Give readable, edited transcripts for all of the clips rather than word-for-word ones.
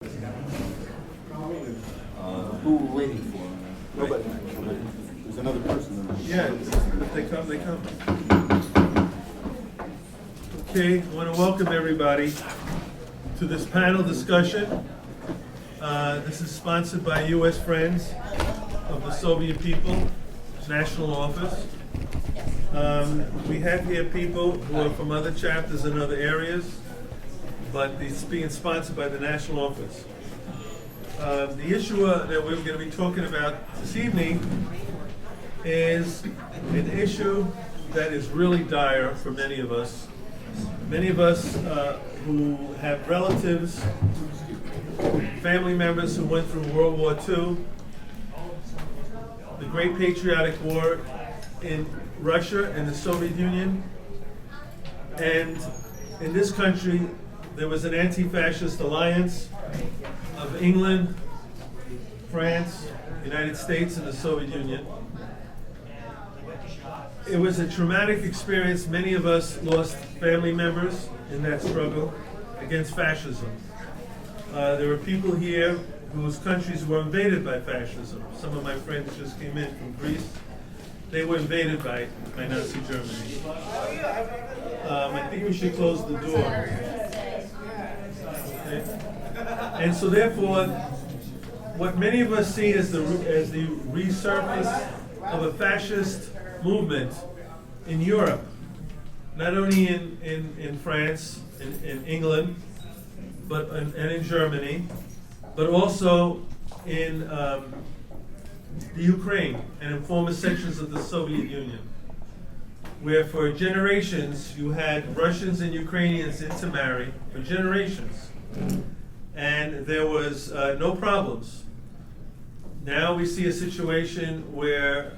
Who we're waiting for? Nobody. There's another person. Yeah, if they come, they come. Okay, I want to welcome everybody to this panel discussion. This is sponsored by U.S. Friends of the Soviet People National Office. We have here people who are from other chapters in other areas, but it's being sponsored by the National Office. The issue that we're going to be talking about this evening is an issue that is really dire for many of us. Many of us who have relatives, family members who went through World War II, the Great Patriotic War in Russia and the Soviet Union, and in this country there was an anti-fascist alliance of England, France, United States, and the Soviet Union. It was a traumatic experience. Many of us lost family members in that struggle against fascism. There were people here whose countries were invaded by fascism. Some of my friends just came in from Greece. They were invaded by Nazi Germany. I think we should close the door. Okay. And so therefore, what many of us see as the resurface of a fascist movement in Europe, not only in France, in England, and in Germany, but also in the Ukraine and in former sections of the Soviet Union, where for generations you had Russians and Ukrainians intermarry for generations, and there was no problems. Now we see a situation where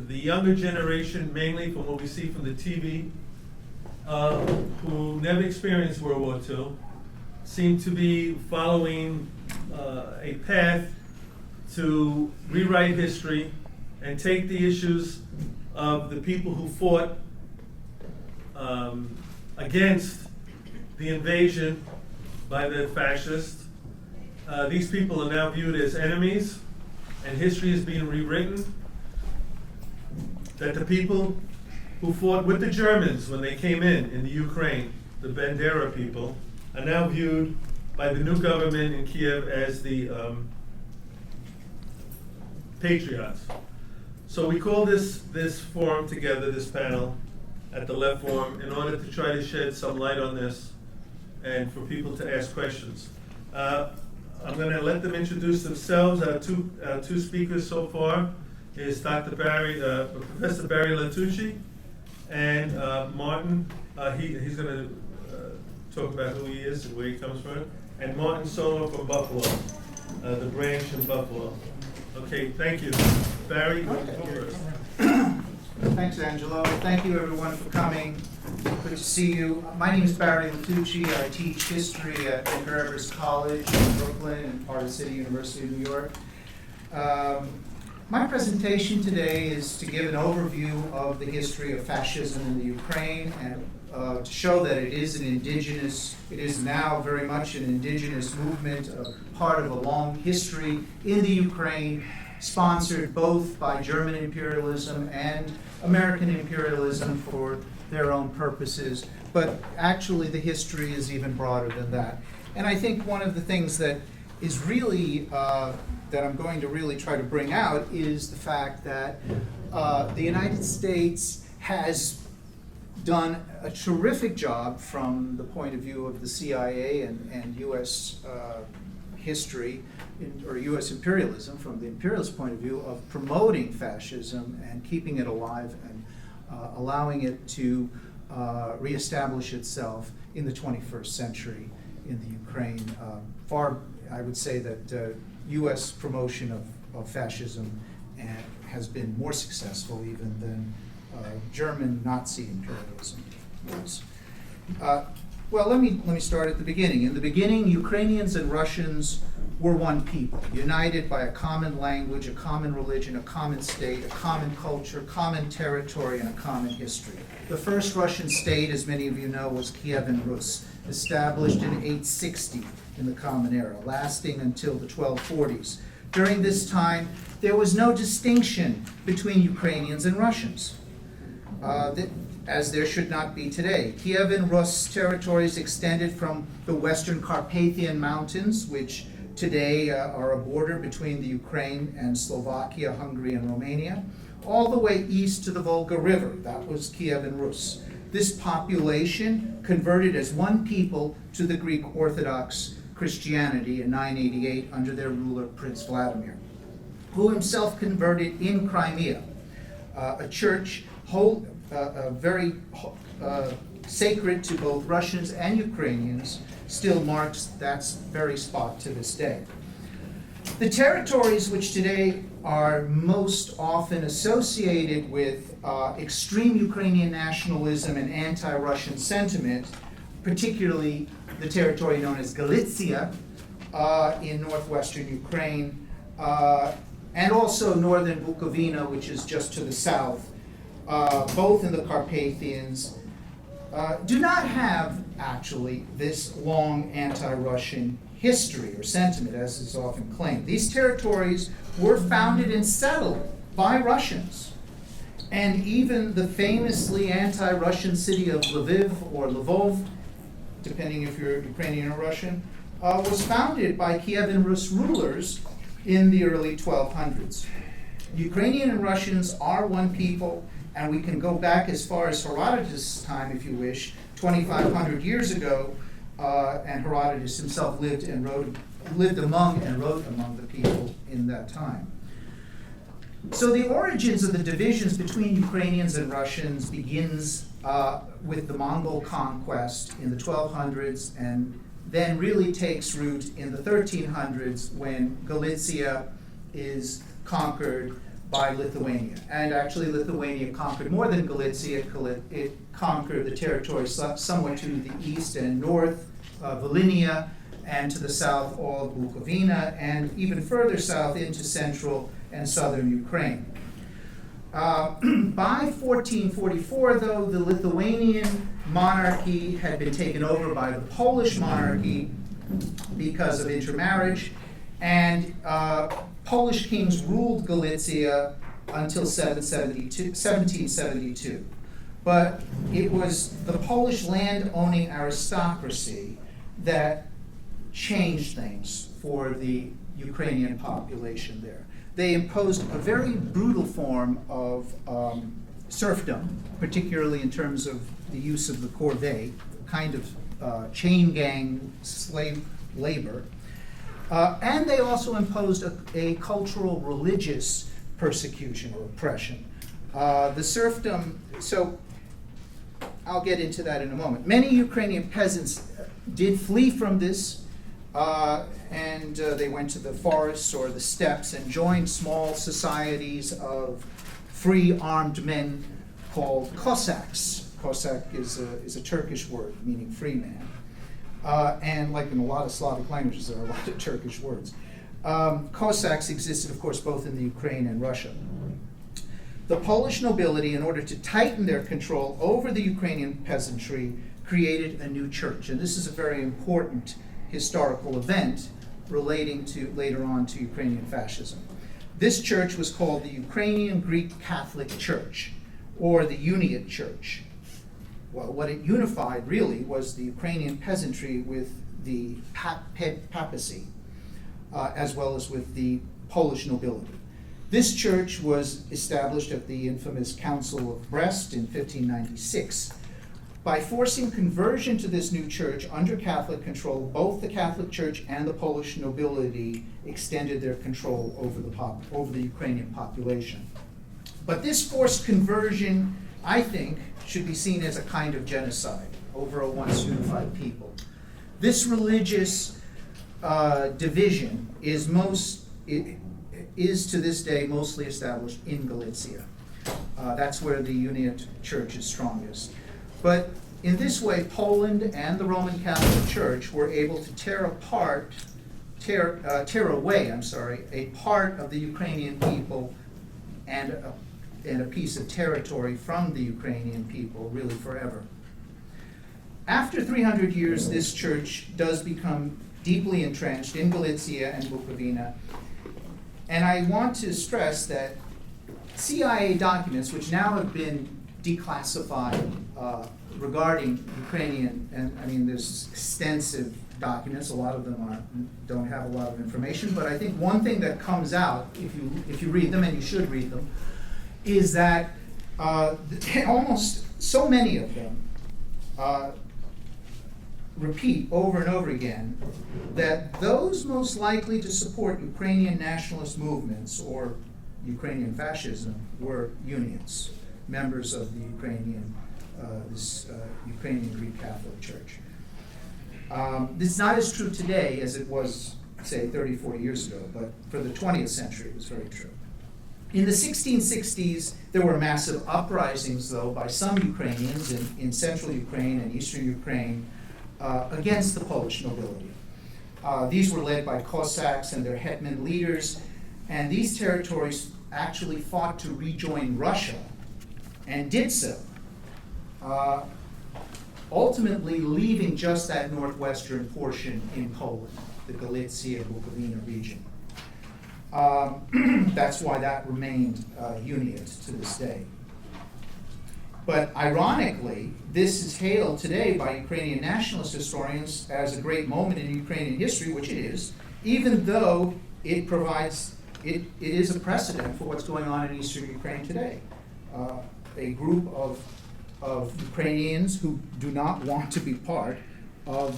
the younger generation, mainly from what we see from the TV, who never experienced World War II, seem to be following a path to rewrite history and take the issues of the people who fought against the invasion by the fascists. These people are now viewed as enemies, and history is being rewritten. That the people who fought with the Germans when they came in the Ukraine, the Bandera people, are now viewed by the new government in Kiev as the patriots. So we call this forum together, this panel, at the Left Forum, in order to try to shed some light on this and for people to ask questions. I'm going to let them introduce themselves. Our two speakers so far is Professor Barry Lituchy and Martin. He's going to talk about who he is and where he comes from, and Martin Sawma from Buffalo, the branch in Buffalo. Okay, thank you. Barry, you go first. Thanks, Angelo. Thank you, everyone, for coming. Good to see you. My name is Barry Lituchy. I teach history at Medgar Evers College in Brooklyn and Park City University of New York. My presentation today is to give an overview of the history of fascism in the Ukraine and to show that it is now very much an indigenous movement, part of a long history in the Ukraine, sponsored both by German imperialism and American imperialism for their own purposes. But actually the history is even broader than that. And I think one of the things that is really, that I'm going to really try to bring out is the fact that the United States has done a terrific job from the point of view of the CIA and U.S. history, or U.S. imperialism, from the imperialist point of view, of promoting fascism and keeping it alive and allowing it to reestablish itself in the 21st century in the Ukraine. I would say that U.S. promotion of fascism has been more successful even than German Nazi imperialism was. Well, let me start at the beginning. In the beginning, Ukrainians and Russians were one people, united by a common language, a common religion, a common state, a common culture, common territory, and a common history. The first Russian state, as many of you know, was Kiev and Rus, established in 860 in the Common Era, lasting until the 1240s. During this time, there was no distinction between Ukrainians and Russians, as there should not be today. Kiev and Rus territories extended from the western Carpathian Mountains, which today are a border between the Ukraine and Slovakia, Hungary, and Romania, all the way east to the Volga River. That was Kiev and Rus. This population converted as one people to the Greek Orthodox Christianity in 988 under their ruler, Prince Vladimir, who himself converted in Crimea, a church very sacred to both Russians and Ukrainians, still marks that very spot to this day. The territories which today are most often associated with extreme Ukrainian nationalism and anti-Russian sentiment, particularly the territory known as Galicia in northwestern Ukraine, and also northern Bukovina, which is just to the south, both in the Carpathians, do not have actually this long anti-Russian history or sentiment, as is often claimed. These territories were founded and settled by Russians. And even the famously anti-Russian city of Lviv or Lvov, depending if you're Ukrainian or Russian, was founded by Kiev and Rus rulers in the early 1200s. Ukrainian and Russians are one people, and we can go back as far as Herodotus' time, if you wish, 2,500 years ago, and Herodotus himself lived among and wrote among the people in that time. So the origins of the divisions between Ukrainians and Russians begins with the Mongol conquest in the 1200s, and then really takes root in the 1300s when Galicia is conquered by Lithuania. And actually Lithuania conquered more than Galicia. It conquered the territory somewhat to the east and north, Volhynia, and to the south all of Bukovina, and even further south into central and southern Ukraine. By 1444, though, the Lithuanian monarchy had been taken over by the Polish monarchy because of intermarriage, and Polish kings ruled Galicia until 1772. But it was the Polish land-owning aristocracy that changed things for the Ukrainian population there. They imposed a very brutal form of serfdom, particularly in terms of the use of the corvée, kind of chain gang slave labor. And they also imposed a cultural religious persecution or oppression. The serfdom, so I'll get into that in a moment. Many Ukrainian peasants did flee from this, and they went to the forests or the steppes and joined small societies of free armed men called Cossacks. Cossack is a Turkish word meaning free man. And like in a lot of Slavic languages, there are a lot of Turkish words. Cossacks existed, of course, both in the Ukraine and Russia. The Polish nobility, in order to tighten their control over the Ukrainian peasantry, created a new church. And this is a very important historical event relating to, later on, to Ukrainian fascism. This church was called the Ukrainian Greek Catholic Church, or the Uniate Church. Well, what it unified really was the Ukrainian peasantry with the papacy, as well as with the Polish nobility. This church was established at the infamous Council of Brest in 1596. By forcing conversion to this new church under Catholic control, both the Catholic Church and the Polish nobility extended their control over the Ukrainian population. But this forced conversion, I think, should be seen as a kind of genocide over a once unified people. This religious division is to this day mostly established in Galicia. That's where the Uniate Church is strongest. But in this way, Poland and the Roman Catholic Church were able to tear away a part of the Ukrainian people and a piece of territory from the Ukrainian people, really forever. After 300 years, this church does become deeply entrenched in Galicia and Bukovina. And I want to stress that CIA documents, which now have been declassified regarding Ukrainian, and I mean, there's extensive documents. A lot of them don't have a lot of information, but I think one thing that comes out if you read them, and you should read them, is that almost so many of them repeat over and over again that those most likely to support Ukrainian nationalist movements or Ukrainian fascism were unions, members of the Ukrainian Greek Catholic Church. This is not as true today as it was, say, 30, 40 years ago, but for the 20th century it was very true. In the 1660s, there were massive uprisings, though, by some Ukrainians in central Ukraine and eastern Ukraine against the Polish nobility. These were led by Cossacks and their hetman leaders, and these territories actually fought to rejoin Russia and did so, ultimately leaving just that northwestern portion in Poland, the Galicia-Bukovina region. That's why that remained Uniate to this day. But ironically, this is hailed today by Ukrainian nationalist historians as a great moment in Ukrainian history, which it is, even though it is a precedent for what's going on in eastern Ukraine today. A group of Ukrainians who do not want to be part of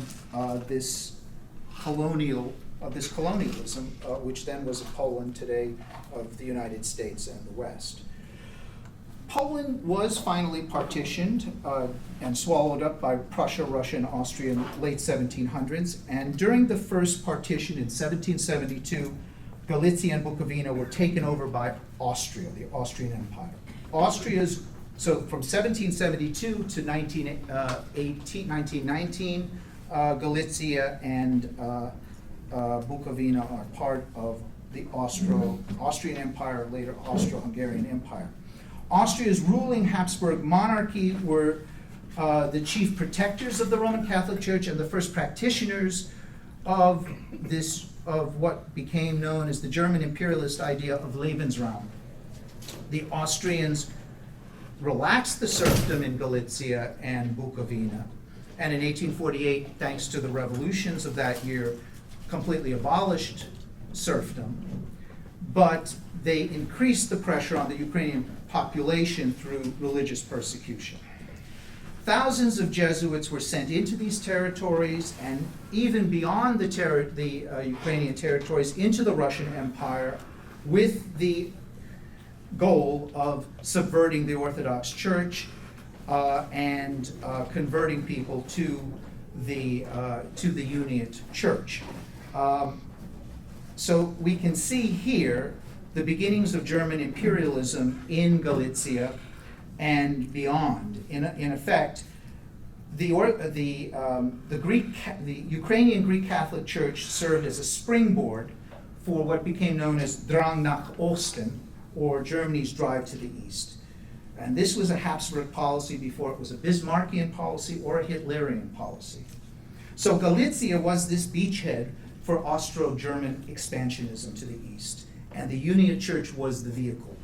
this colonialism, which then was Poland, today of the United States and the West. Poland was finally partitioned and swallowed up by Prussia, Russia, and Austria in the late 1700s. And during the first partition in 1772, Galicia and Bukovina were taken over by Austria, the Austrian Empire. So from 1772 to 1919, Galicia and Bukovina are part of the Austrian Empire, later Austro-Hungarian Empire. Austria's ruling Habsburg monarchy were the chief protectors of the Roman Catholic Church and the first practitioners of what became known as the German imperialist idea of Lebensraum. The Austrians relaxed the serfdom in Galicia and Bukovina, and in 1848, thanks to the revolutions of that year, completely abolished serfdom, but they increased the pressure on the Ukrainian population through religious persecution. Thousands of Jesuits were sent into these territories and even beyond the Ukrainian territories into the Russian Empire with the goal of subverting the Orthodox Church and converting people to the Uniate Church. So we can see here the beginnings of German imperialism in Galicia and beyond. In effect, the Ukrainian Greek Catholic Church served as a springboard for what became known as Drang nach Osten, or Germany's drive to the east. And this was a Habsburg policy before it was a Bismarckian policy or a Hitlerian policy. So Galicia was this beachhead for Austro-German expansionism to the east, and the Uniate Church was the vehicle.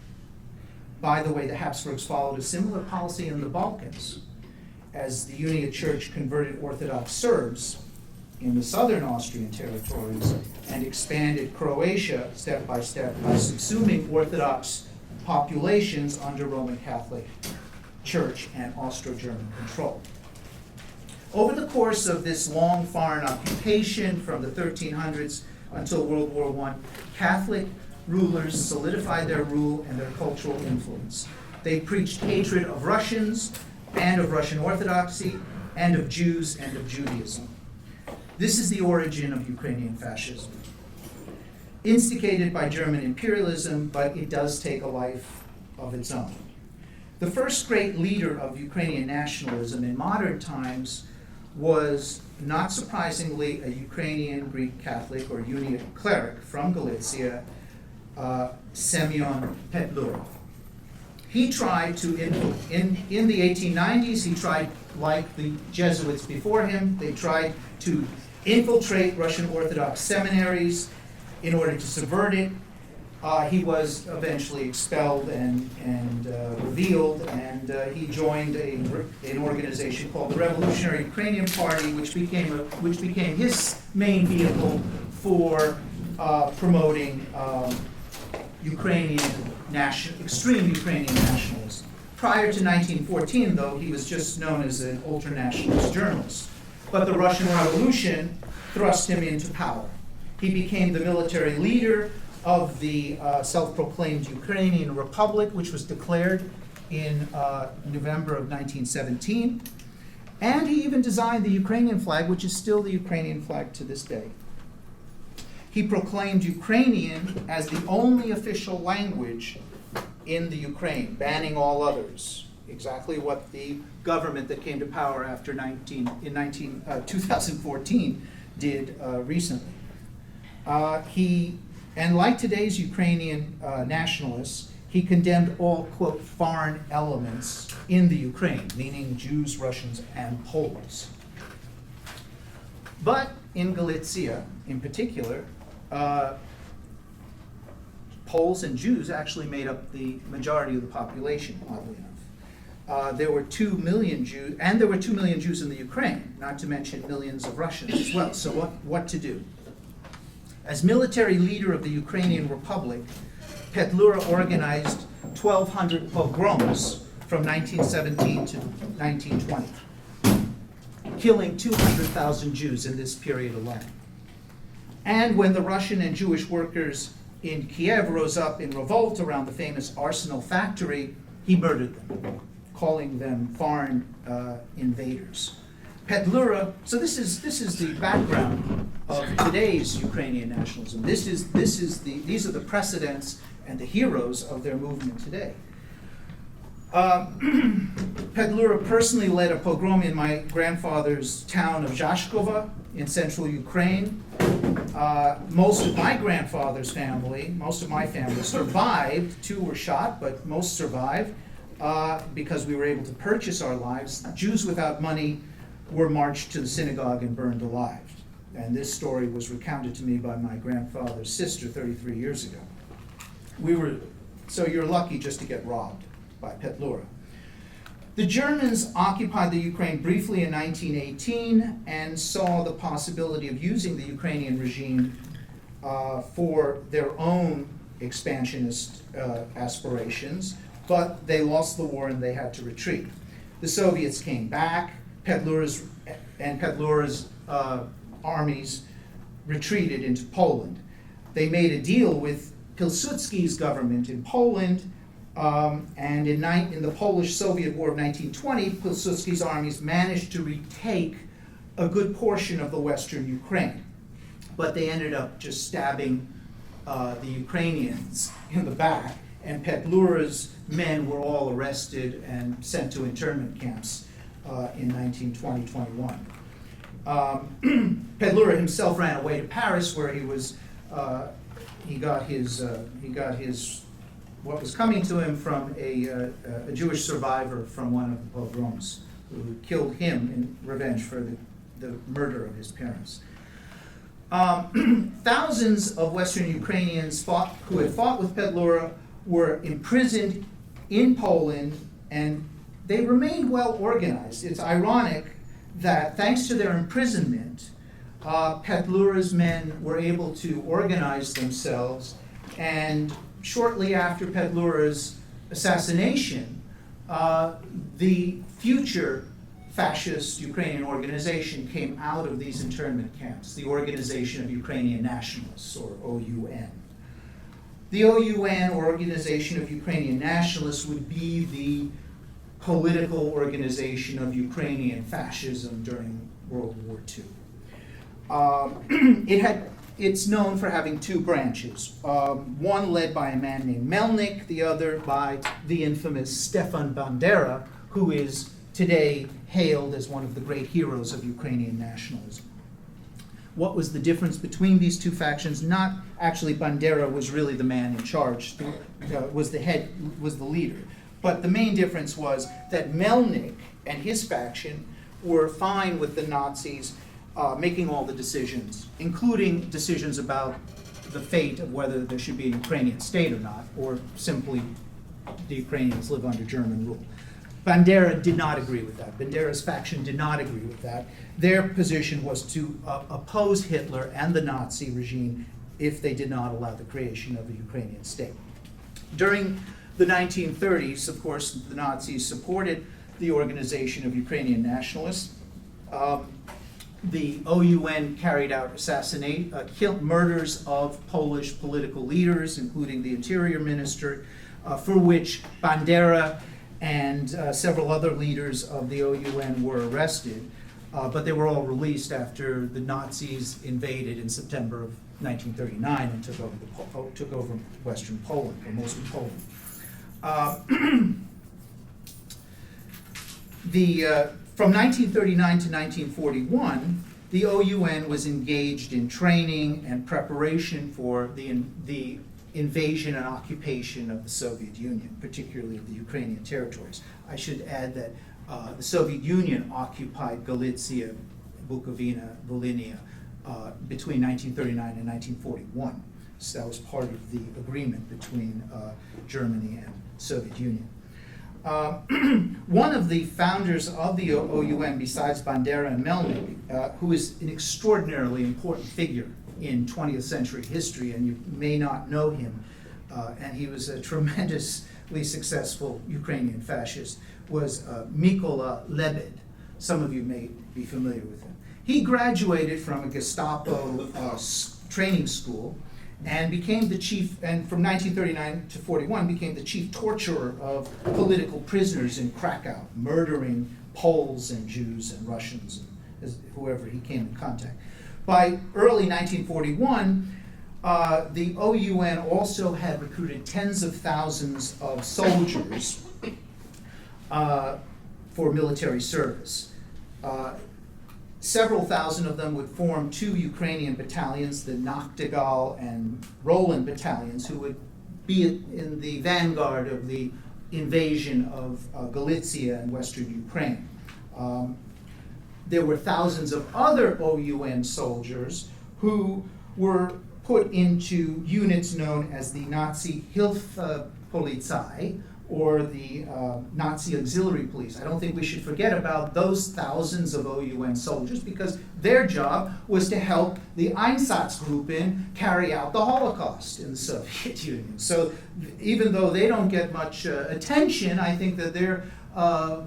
By the way, the Habsburgs followed a similar policy in the Balkans, as the Uniate Church converted Orthodox Serbs in the southern Austrian territories and expanded Croatia step by step by subsuming Orthodox populations under Roman Catholic Church and Austro-German control. Over the course of this long foreign occupation from the 1300s until World War I, Catholic rulers solidified their rule and their cultural influence. They preached hatred of Russians and of Russian Orthodoxy and of Jews and of Judaism. This is the origin of Ukrainian fascism, instigated by German imperialism, but it does take a life of its own. The first great leader of Ukrainian nationalism in modern times was, not surprisingly, a Ukrainian Greek Catholic or Uniate cleric from Galicia, Semyon Petlura. He tried to, in the 1890s, he tried, like the Jesuits before him, they tried to infiltrate Russian Orthodox seminaries in order to subvert it. He was eventually expelled and revealed, and he joined an organization called the Revolutionary Ukrainian Party, which became his main vehicle for promoting extreme Ukrainian nationalism. Prior to 1914, though, he was just known as an ultranationalist journalist. But the Russian Revolution thrust him into power. He became the military leader of the self-proclaimed Ukrainian Republic, which was declared in November of 1917. And he even designed the Ukrainian flag, which is still the Ukrainian flag to this day. He proclaimed Ukrainian as the only official language in the Ukraine, banning all others. Exactly what the government that came to power after 2014 did recently. And like today's Ukrainian nationalists, he condemned all, quote, foreign elements in the Ukraine, meaning Jews, Russians, and Poles. But in Galicia, in particular, Poles and Jews actually made up the majority of the population, oddly enough. There were 2 million Jews, and there were 2 million Jews in the Ukraine, not to mention millions of Russians as well. So what to do? As military leader of the Ukrainian Republic, Petlura organized 1,200 pogroms from 1917 to 1920, killing 200,000 Jews in this period alone. And when the Russian and Jewish workers in Kiev rose up in revolt around the famous Arsenal factory, he murdered them, calling them foreign invaders. Petlura, so this is the background of today's Ukrainian nationalism. These are the precedents and the heroes of their movement today. Petlura personally led a pogrom in my grandfather's town of Zhashkova in central Ukraine. Most of my grandfather's family, most of my family survived. 2 were shot, but most survived because we were able to purchase our lives. Jews without money were marched to the synagogue and burned alive. And this story was recounted to me by my grandfather's sister 33 years ago. So you're lucky just to get robbed by Petlura. The Germans occupied the Ukraine briefly in 1918 and saw the possibility of using the Ukrainian regime for their own expansionist aspirations, but they lost the war and they had to retreat. The Soviets came back. Petlura's armies retreated into Poland. They made a deal with Pilsudski's government in Poland, and in the Polish-Soviet War of 1920, Pilsudski's armies managed to retake a good portion of the western Ukraine. But they ended up just stabbing the Ukrainians in the back, and Petlura's men were all arrested and sent to internment camps in 1920-21. Petlura himself ran away to Paris, where he got his what was coming to him from a Jewish survivor from one of the pogroms who killed him in revenge for the murder of his parents. Thousands of Western Ukrainians who had fought with Petlura were imprisoned in Poland, and they remained well organized. It's ironic that thanks to their imprisonment, Petlura's men were able to organize themselves, and shortly after Petlura's assassination, the future fascist Ukrainian organization came out of these internment camps, the Organization of Ukrainian Nationalists, or OUN. The OUN, or Organization of Ukrainian Nationalists, would be the political organization of Ukrainian fascism during World War II. It's known for having 2 branches, one led by a man named Melnik, the other by the infamous Stefan Bandera, who is today hailed as one of the great heroes of Ukrainian nationalism. What was the difference between these 2 factions? Not actually Bandera was really the man in charge, was the leader. But the main difference was that Melnik and his faction were fine with the Nazis making all the decisions, including decisions about the fate of whether there should be a Ukrainian state or not, or simply the Ukrainians live under German rule. Bandera did not agree with that. Bandera's faction did not agree with that. Their position was to oppose Hitler and the Nazi regime if they did not allow the creation of a Ukrainian state. During the 1930s, of course, the Nazis supported the organization of Ukrainian nationalists. The OUN carried out murders of Polish political leaders, including the interior minister, for which Bandera and several other leaders of the OUN were arrested, but they were all released after the Nazis invaded in September of 1939 and took over Western Poland, or most of Poland. From 1939 to 1941, the OUN was engaged in training and preparation for the invasion and occupation of the Soviet Union, particularly of the Ukrainian territories. I should add that the Soviet Union occupied Galicia, Bukovina, Volhynia between 1939 and 1941. So that was part of the agreement between Germany and Soviet Union. One of the founders of the OUN, besides Bandera and Melnik, who is an extraordinarily important figure in 20th century history, and you may not know him, and he was a tremendously successful Ukrainian fascist, was Mykola Lebed. Some of you may be familiar with him. He graduated from a Gestapo training school and became the chief, and from 1939 to 41, became the chief torturer of political prisoners in Krakow, murdering Poles and Jews and Russians and whoever he came in contact. By early 1941, the OUN also had recruited tens of thousands of soldiers for military service. Several thousand of them would form two Ukrainian battalions, the Nachtigall and Roland battalions, who would be in the vanguard of the invasion of Galicia and Western Ukraine. There were thousands of other OUN soldiers who were put into units known as the Nazi Hilfspolizei, or the Nazi auxiliary police. I don't think we should forget about those thousands of OUN soldiers, because their job was to help the Einsatzgruppen carry out the Holocaust in the Soviet Union. So even though they don't get much attention, I think that they're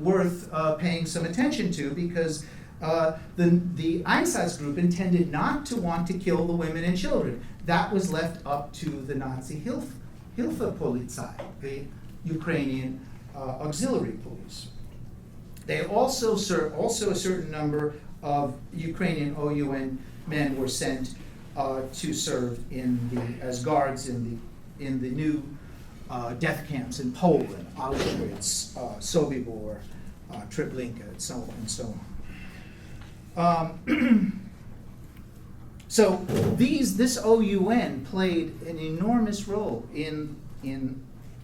worth paying some attention to, because the Einsatzgruppen tended not to want to kill the women and children. That was left up to the Nazi Hilfspolizei, the Ukrainian auxiliary police. They also a certain number of Ukrainian OUN men were sent to serve as guards in the new death camps in Poland, Auschwitz, Sobibor, Treblinka, and so on. So this OUN played an enormous role in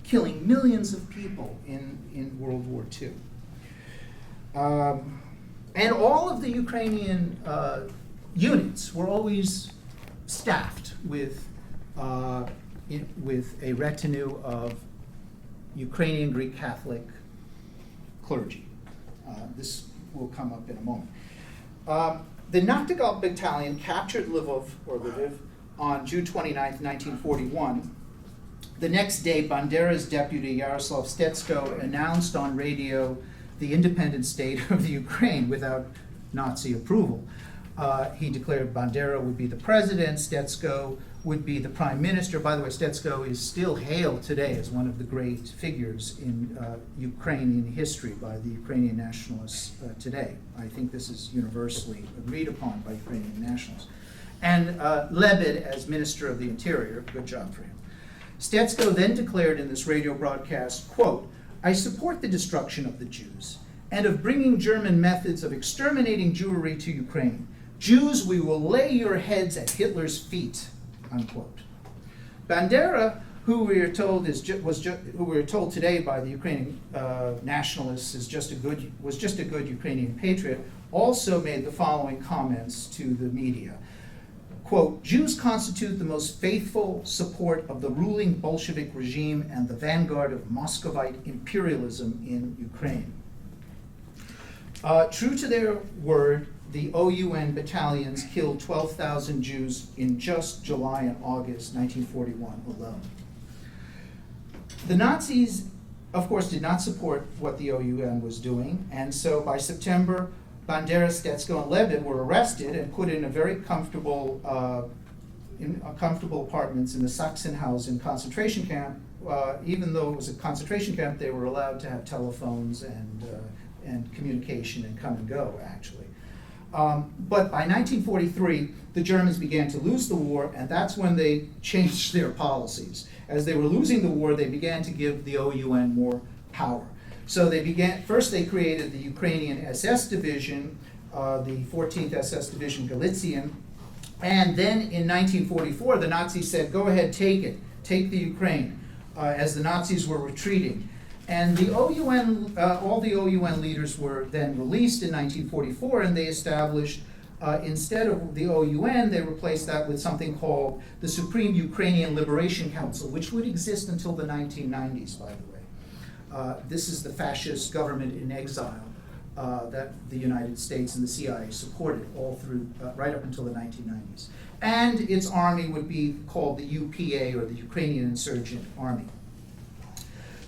killing millions of people in World War II. And all of the Ukrainian units were always staffed with a retinue of Ukrainian Greek Catholic clergy. This will come up in a moment. The Nachtigall Battalion captured Lviv on June 29, 1941. The next day, Bandera's deputy, Yaroslav Stetsko, announced on radio the independent state of the Ukraine without Nazi approval. He declared Bandera would be the president, Stetsko would be the prime minister. By the way, Stetsko is still hailed today as one of the great figures in Ukrainian history by the Ukrainian nationalists today. I think this is universally agreed upon by Ukrainian nationalists. And Lebed as Minister of the Interior, good job for him. Stetsko then declared in this radio broadcast, quote, "I support the destruction of the Jews and of bringing German methods of exterminating Jewry to Ukraine. Jews, we will lay your heads at Hitler's feet," unquote. Bandera who we are told who we are told today by the Ukrainian nationalists was just a good Ukrainian patriot, also made the following comments to the media. Quote, Jews constitute the most faithful support of the ruling Bolshevik regime and the vanguard of Muscovite imperialism in Ukraine. True to their word, the OUN battalions killed 12,000 Jews in just July and August 1941 alone. The Nazis, of course, did not support what the OUN was doing, and so by September, Bandera, Stetsko, and Levin were arrested and put in a very comfortable apartments in the Sachsenhausen concentration camp. Even though it was a concentration camp, they were allowed to have telephones and communication and come and go, actually. But by 1943, the Germans began to lose the war, and that's when they changed their policies. As they were losing the war, they began to give the OUN more power. So first they created the Ukrainian SS division, the 14th SS division Galician, and then in 1944 the Nazis said, go ahead, take the Ukraine, as the Nazis were retreating. And the OUN, all the OUN leaders were then released in 1944, and they established, instead of the OUN, they replaced that with something called the Supreme Ukrainian Liberation Council, which would exist until the 1990s, by the way. This is the fascist government in exile that the United States and the CIA supported all through, right up until the 1990s. And its army would be called the UPA, or the Ukrainian Insurgent Army.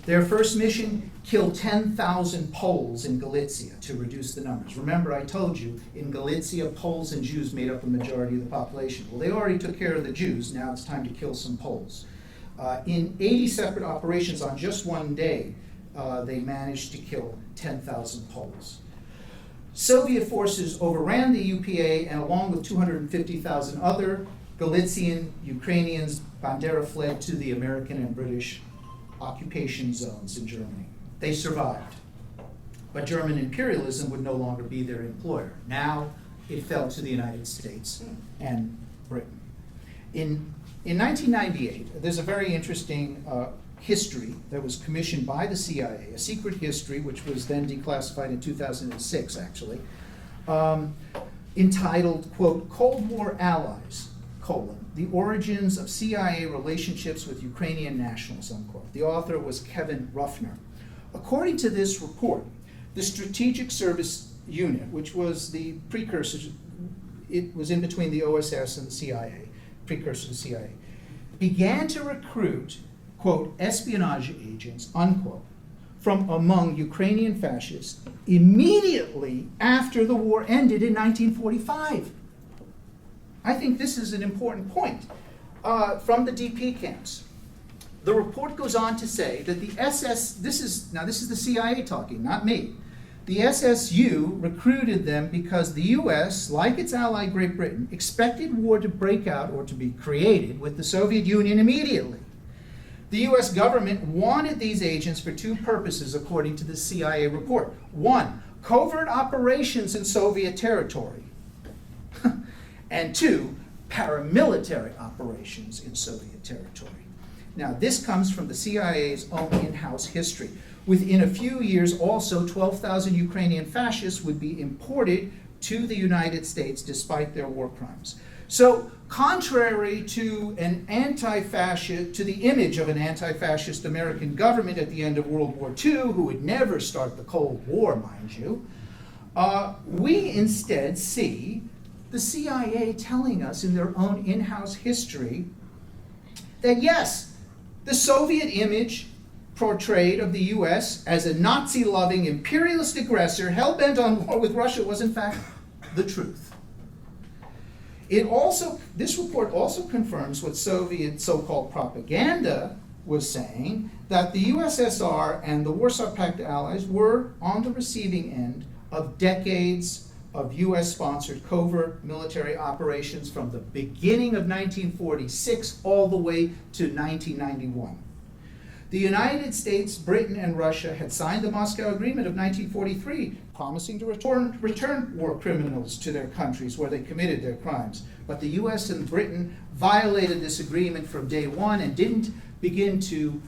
Their first mission, killed 10,000 Poles in Galicia to reduce the numbers. Remember, I told you, in Galicia, Poles and Jews made up the majority of the population. Well, they already took care of the Jews, now it's time to kill some Poles. In 80 separate operations on just one day, they managed to kill 10,000 Poles. Soviet forces overran the UPA, and along with 250,000 other Galician Ukrainians, Bandera fled to the American and British occupation zones in Germany. They survived, but German imperialism would no longer be their employer. Now it fell to the United States and Britain. In 1998, there's a very interesting history that was commissioned by the CIA, a secret history which was then declassified in 2006, actually, entitled, quote, Cold War Allies, the origins of CIA relationships with Ukrainian nationals, unquote. The author was Kevin Ruffner. According to this report, the Strategic Service Unit, which was the precursor, it was in between the OSS and the CIA, precursor to the CIA, began to recruit, quote, espionage agents, unquote, from among Ukrainian fascists immediately after the war ended in 1945. I think this is an important point from the DP camps. The report goes on to say that the this is the CIA talking, not me. The SSU recruited them because the US, like its ally Great Britain, expected war to break out or to be created with the Soviet Union immediately. The US government wanted these agents for two purposes, according to the CIA report. One, covert operations in Soviet territory. And two, paramilitary operations in Soviet territory. Now, this comes from the CIA's own in-house history. Within a few years, also, 12,000 Ukrainian fascists would be imported to the United States despite their war crimes. So, contrary to to the image of an anti-fascist American government at the end of World War II, who would never start the Cold War, mind you, we instead see the CIA telling us in their own in-house history that yes, the Soviet image portrayed of the US as a Nazi-loving imperialist aggressor hell-bent on war with Russia was in fact the truth. This report also confirms what Soviet so-called propaganda was saying, that the USSR and the Warsaw Pact allies were on the receiving end of decades of US-sponsored covert military operations from the beginning of 1946 all the way to 1991. The United States, Britain, and Russia had signed the Moscow Agreement of 1943, promising to return war criminals to their countries where they committed their crimes. But the US and Britain violated this agreement from day one and didn't begin to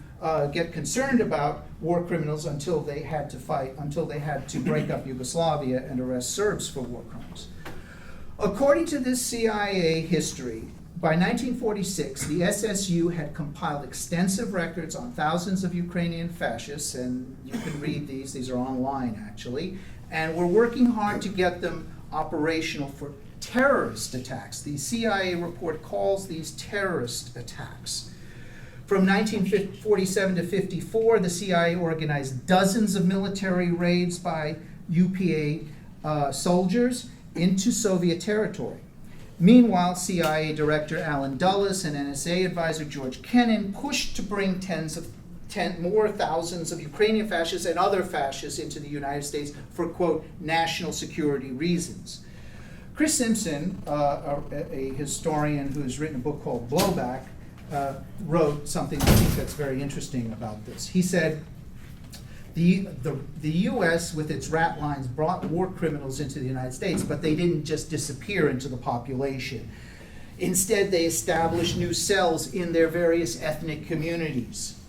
get concerned about war criminals until they had to break up Yugoslavia and arrest Serbs for war crimes. According to this CIA history, by 1946, the SSU had compiled extensive records on thousands of Ukrainian fascists, and you can read these are online actually, and were working hard to get them operational for terrorist attacks. The CIA report calls these terrorist attacks. From 1947 to 54, the CIA organized dozens of military raids by UPA soldiers into Soviet territory. Meanwhile, CIA Director Alan Dulles and NSA advisor George Kennan pushed to bring more thousands of Ukrainian fascists and other fascists into the United States for, quote, national security reasons. Chris Simpson, a historian who has written a book called Blowback, wrote something I think that's very interesting about this. He said, the U.S., with its rat lines, brought war criminals into the United States, but they didn't just disappear into the population. Instead, they established new cells in their various ethnic communities,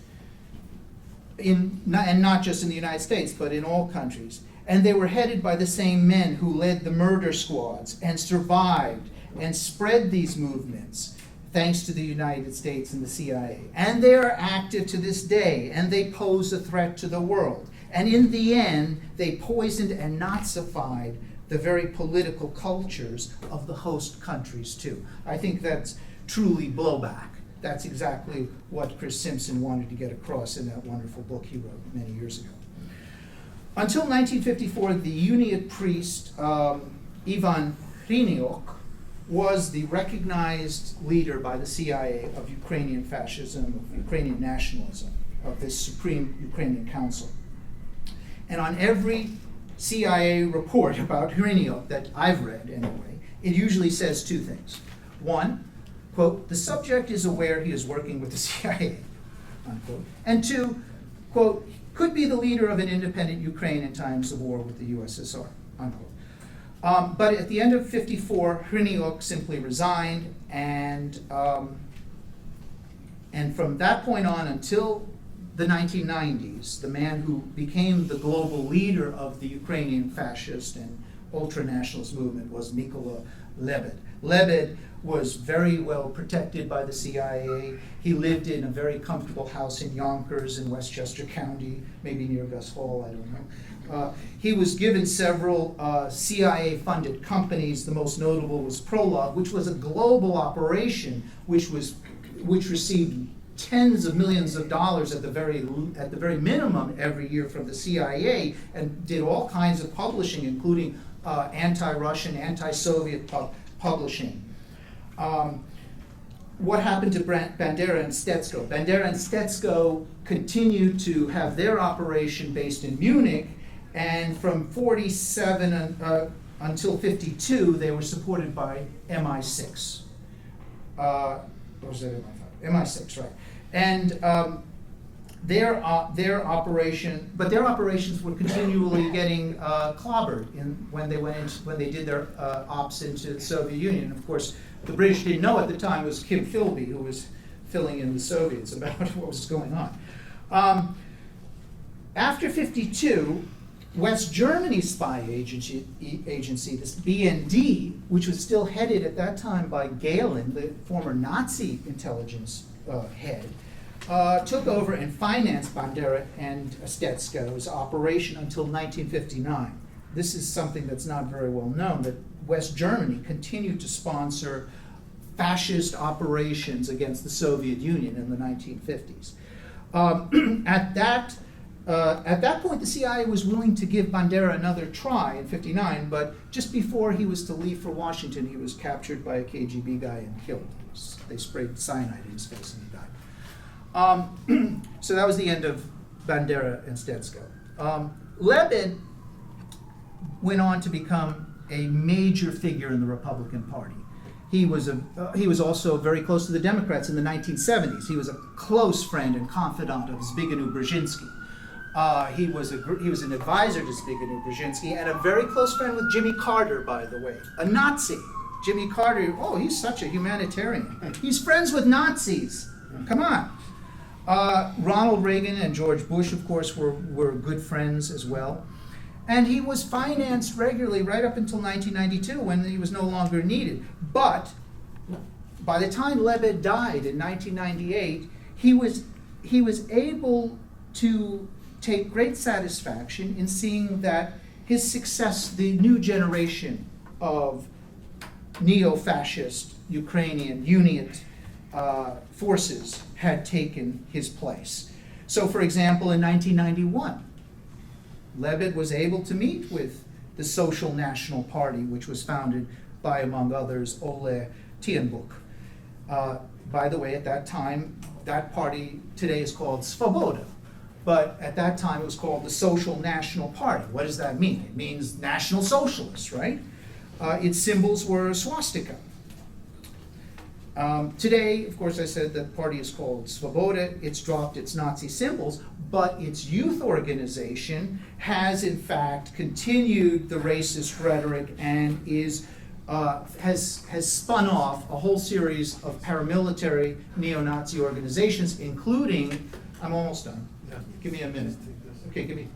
and not just in the United States, but in all countries. And they were headed by the same men who led the murder squads and survived and spread these movements, thanks to the United States and the CIA. And they are active to this day, and they pose a threat to the world. And in the end, they poisoned and Nazified the very political cultures of the host countries too. I think that's truly blowback. That's exactly what Chris Simpson wanted to get across in that wonderful book he wrote many years ago. Until 1954, the Uniate priest Ivan Hryniuk was the recognized leader by the CIA of Ukrainian fascism, of Ukrainian nationalism, of this Supreme Ukrainian Council. And on every CIA report about Hryniuk that I've read anyway, it usually says two things. One, quote, the subject is aware he is working with the CIA, unquote. And two, quote, could be the leader of an independent Ukraine in times of war with the USSR, unquote. But at the end of 54, Hryniuk simply resigned, and from that point on until the 1990s, the man who became the global leader of the Ukrainian fascist and ultranationalist movement was Mykola Lebed. Lebed was very well protected by the CIA. He lived in a very comfortable house in Yonkers in Westchester County, maybe near Gus Hall, I don't know. He was given several CIA-funded companies. The most notable was Prolog, which was a global operation which received tens of millions of dollars at the very minimum every year from the CIA, and did all kinds of publishing, including anti-Russian, anti-Soviet publishing. What happened to Bandera and Stetsko? Bandera and Stetsko continued to have their operation based in Munich, and from 47 until 52, they were supported by MI6. Or was that MI5? MI6, right. And their operations were continually getting clobbered when they did their ops into the Soviet Union. Of course, the British didn't know at the time it was Kim Philby who was filling in the Soviets about what was going on. After 52, West Germany's spy agency, this BND, which was still headed at that time by Gehlen, the former Nazi intelligence head, took over and financed Bandera and Stetsko's operation until 1959. This is something that's not very well known, that West Germany continued to sponsor fascist operations against the Soviet Union in the 1950s. At that point, the CIA was willing to give Bandera another try in 59, but just before he was to leave for Washington, he was captured by a KGB guy and killed. They sprayed cyanide in his face and he died. So that was the end of Bandera and Stetsko. Lebed went on to become a major figure in the Republican Party. He was also very close to the Democrats in the 1970s. He was a close friend and confidant of Zbigniew Brzezinski. He was an advisor to Zbigniew Brzezinski and a very close friend with Jimmy Carter, by the way, a Nazi. Jimmy Carter, oh, he's such a humanitarian. He's friends with Nazis. Come on. Ronald Reagan and George Bush, of course, were good friends as well. And he was financed regularly right up until 1992 when he was no longer needed. But by the time Lebed died in 1998, he was able to take great satisfaction in seeing that his success, the new generation of neo-fascist Ukrainian unit forces had taken his place. So, for example, in 1991, Lebed was able to meet with the Social National Party, which was founded by, among others, Ole Tienbuk. By the way, at that time, that party today is called Svoboda, but at that time it was called the Social National Party. What does that mean? It means National Socialists, right? Its symbols were a swastika. Today, of course, I said that party is called Svoboda. It's dropped its Nazi symbols, but its youth organization has, in fact, continued the racist rhetoric and has spun off a whole series of paramilitary neo-Nazi organizations, including, I'm almost done. Yeah. Give me a minute. Okay, give me,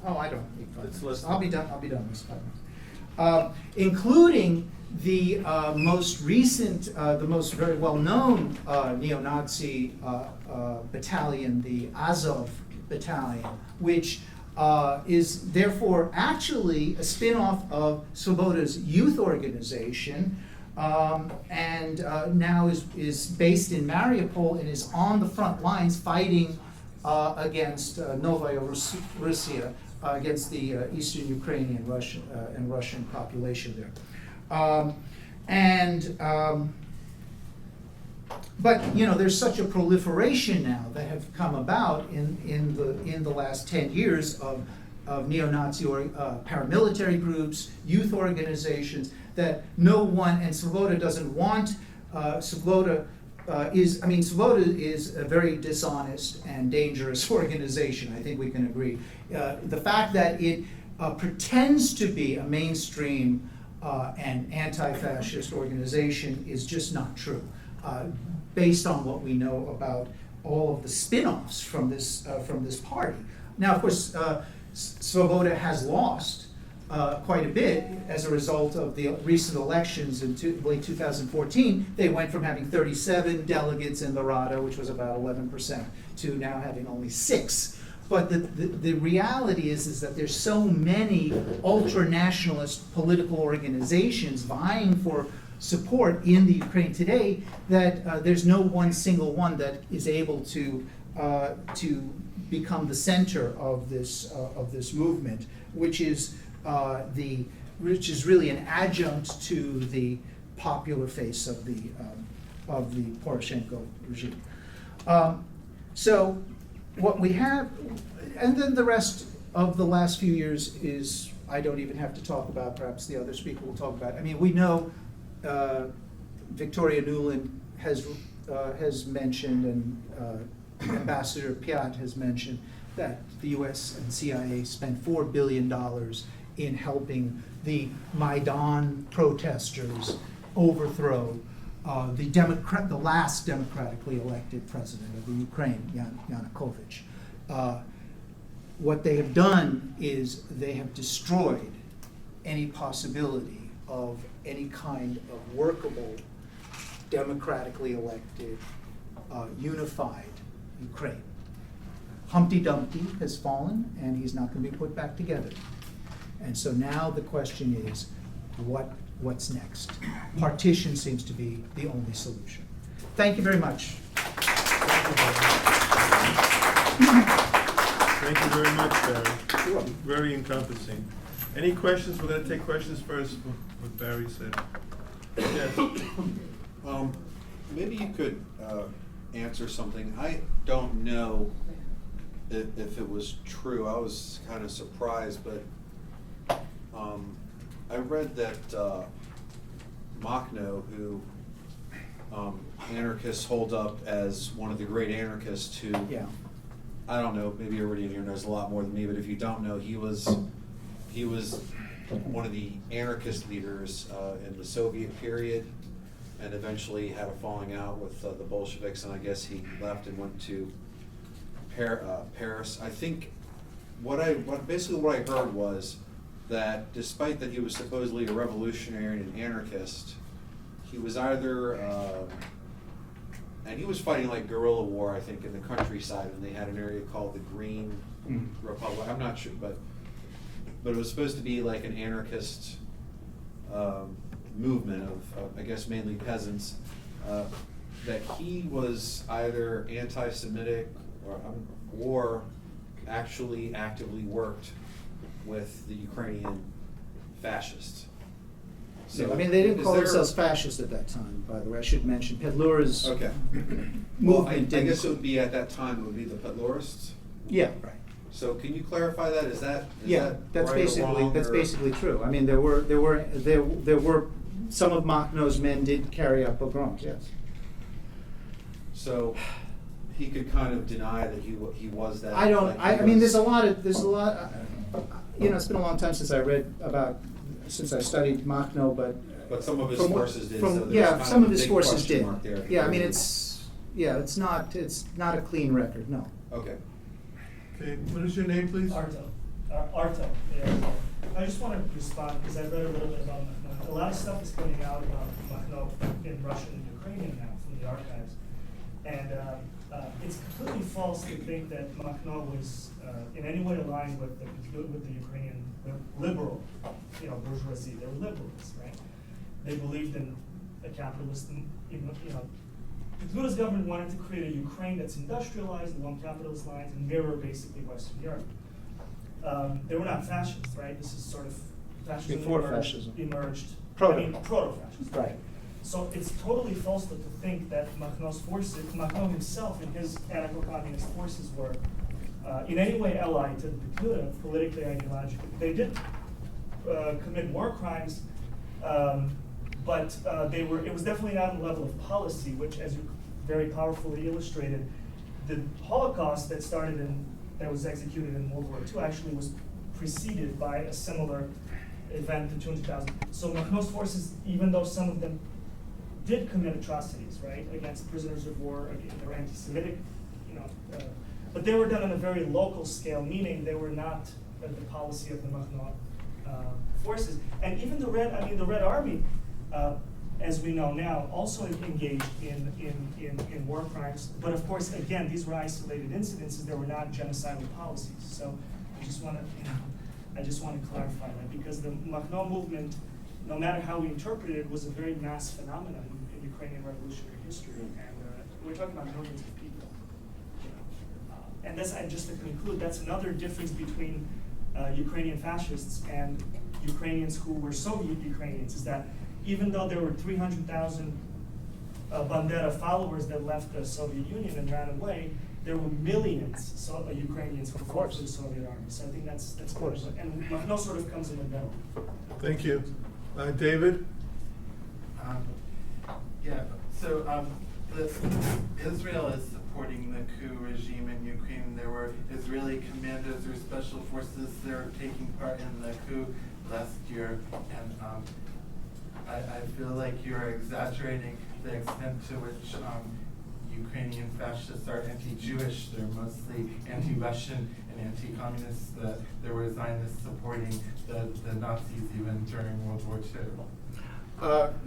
oh, I don't need 5 It's minutes. less I'll be done in this 5 minutes. Including the most recent, the most very well-known neo-Nazi battalion, the Azov battalion, which is therefore actually a spin-off of Svoboda's youth organization, and now is based in Mariupol and is on the front lines fighting against Novaya Russia, against the Eastern Ukrainian and Russian population there. But you know, there's such a proliferation now that have come about in the last 10 years of neo-Nazi or paramilitary groups, youth organizations, that no one, and Svoboda doesn't want. Svoboda is a very dishonest and dangerous organization. I think we can agree. The fact that it pretends to be a mainstream and anti-fascist organization is just not true, based on what we know about all of the spin-offs from this party. Now, of course, Svoboda has lost quite a bit as a result of the recent elections in late 2014. They went from having 37 delegates in the Rada, which was about 11%, to now having only 6. But the reality is that there's so many ultra-nationalist political organizations vying for support in the Ukraine today that there's no one single one that is able to become the center of this movement, which is really an adjunct to the popular face of the Poroshenko regime. So what we have, and then the rest of the last few years is, I don't even have to talk about, perhaps the other speaker will talk about. I mean, we know Victoria Nuland has mentioned, and Ambassador Piat has mentioned, that the US and CIA spent $4 billion in helping the Maidan protesters overthrow the last democratically elected president of the Ukraine, Yanukovych. What they have done is they have destroyed any possibility of any kind of workable, democratically elected, unified Ukraine. Humpty Dumpty has fallen, and he's not going to be put back together. And so now the question is, what's next? Partition seems to be the only solution. Thank you very much. Thank you very much, Barry. You're welcome. Very encompassing. Any questions? We're going to take questions first, what Barry said. Yes. Maybe you could answer something. I don't know if it was true. I was kind of surprised, but I read that Makhno, who anarchists hold up as one of the great anarchists who, Yeah. I don't know, maybe everybody in here knows a lot more than me, but if you don't know, he was one of the anarchist leaders in the Soviet period, and eventually had a falling out with the Bolsheviks, and I guess he left and went to Paris. I think basically what I heard was that despite that he was supposedly a revolutionary and an anarchist, he was either, and he was fighting like guerrilla war, I think, in the countryside, and they had an area called the Green Republic. I'm not sure, but it was supposed to be like an anarchist movement of I guess mainly peasants. That he was either anti-Semitic or actually actively worked with the Ukrainian fascists. So, I mean, they didn't is call there- themselves fascist at that time, by the way. I should mention Petlura's Okay. Well, I movement. guess it would be at that time, it would be the Petlurists. Yeah, right. So can you clarify that? Is that That's right or basically wrong, or- basically true. I mean, there were some of Makhno's men did carry out pogroms. Yes. So he could kind of deny that he was that. I don't. like he I mean, was- there's a lot. You know, it's been a long time since I studied Makhno, But some of his from what- forces did. from- so there's yeah, kind some a of his big forces question did. mark there. Yeah, I mean, it's not a clean record. No. Okay. Okay, what is your name, please? Arto. Arto. Yeah. I just want to respond because I read a little bit about Makhno. A lot of stuff is coming out about Makhno in Russian and Ukrainian now from the archives. And it's completely false to think that Makhno was in any way aligned with the Ukrainian liberal, bourgeoisie. They were liberals, right? They believed in a capitalist, Petliura's government wanted to create a Ukraine that's industrialized along capitalist lines and mirror basically Western Europe. They were not fascists, right? This is sort of fascism Before fascism. emerged. Proto. Proto-fascist. Right. So it's totally false to think that Makhno himself and his anarcho-communist forces were in any way allied to Petliura, politically, ideologically. They did commit war crimes, but it was definitely not on the level of policy, which, as you very powerfully illustrated, the Holocaust that was executed in World War II actually was preceded by a similar event in 2000. So Makhno's forces, even though some of them did commit atrocities, right, against prisoners of war, they were anti-Semitic, but they were done on a very local scale, meaning they were not the policy of the Makhno forces. And even the Red Army, as we know now, also engaged in war crimes. But of course, again, these were isolated incidences. There were not genocidal policies. So I just want to clarify that, because the Makhno movement, no matter how we interpret it, was a very mass phenomenon in Ukrainian revolutionary history, and we're talking about millions of people. And just to conclude, that's another difference between Ukrainian fascists and Ukrainians who were Soviet Ukrainians, is that even though there were 300,000 Bandera followers that left the Soviet Union and ran away, there were millions of Ukrainians who fought for the Soviet army. So I think that's Of course. And Makhno sort of comes in the middle. Thank you. David? Israel is supporting the coup regime in Ukraine. There were Israeli commandos or special forces that are taking part in the coup last year, and I feel like you're exaggerating the extent to which Ukrainian fascists are anti-Jewish. They're mostly anti-Russian and anti-communist. There were Zionists supporting the Nazis even during World War II.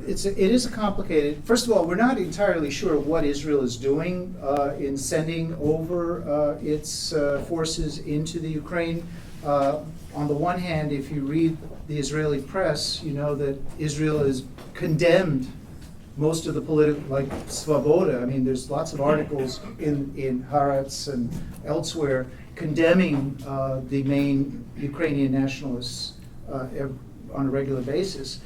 It is a complicated. First of all, we're not entirely sure what Israel is doing in sending over its forces into the Ukraine. On the one hand, if you read the Israeli press, you know that Israel has condemned most of the political, like Svoboda. I mean, there's lots of articles in Haaretz and elsewhere condemning the main Ukrainian nationalists on a regular basis.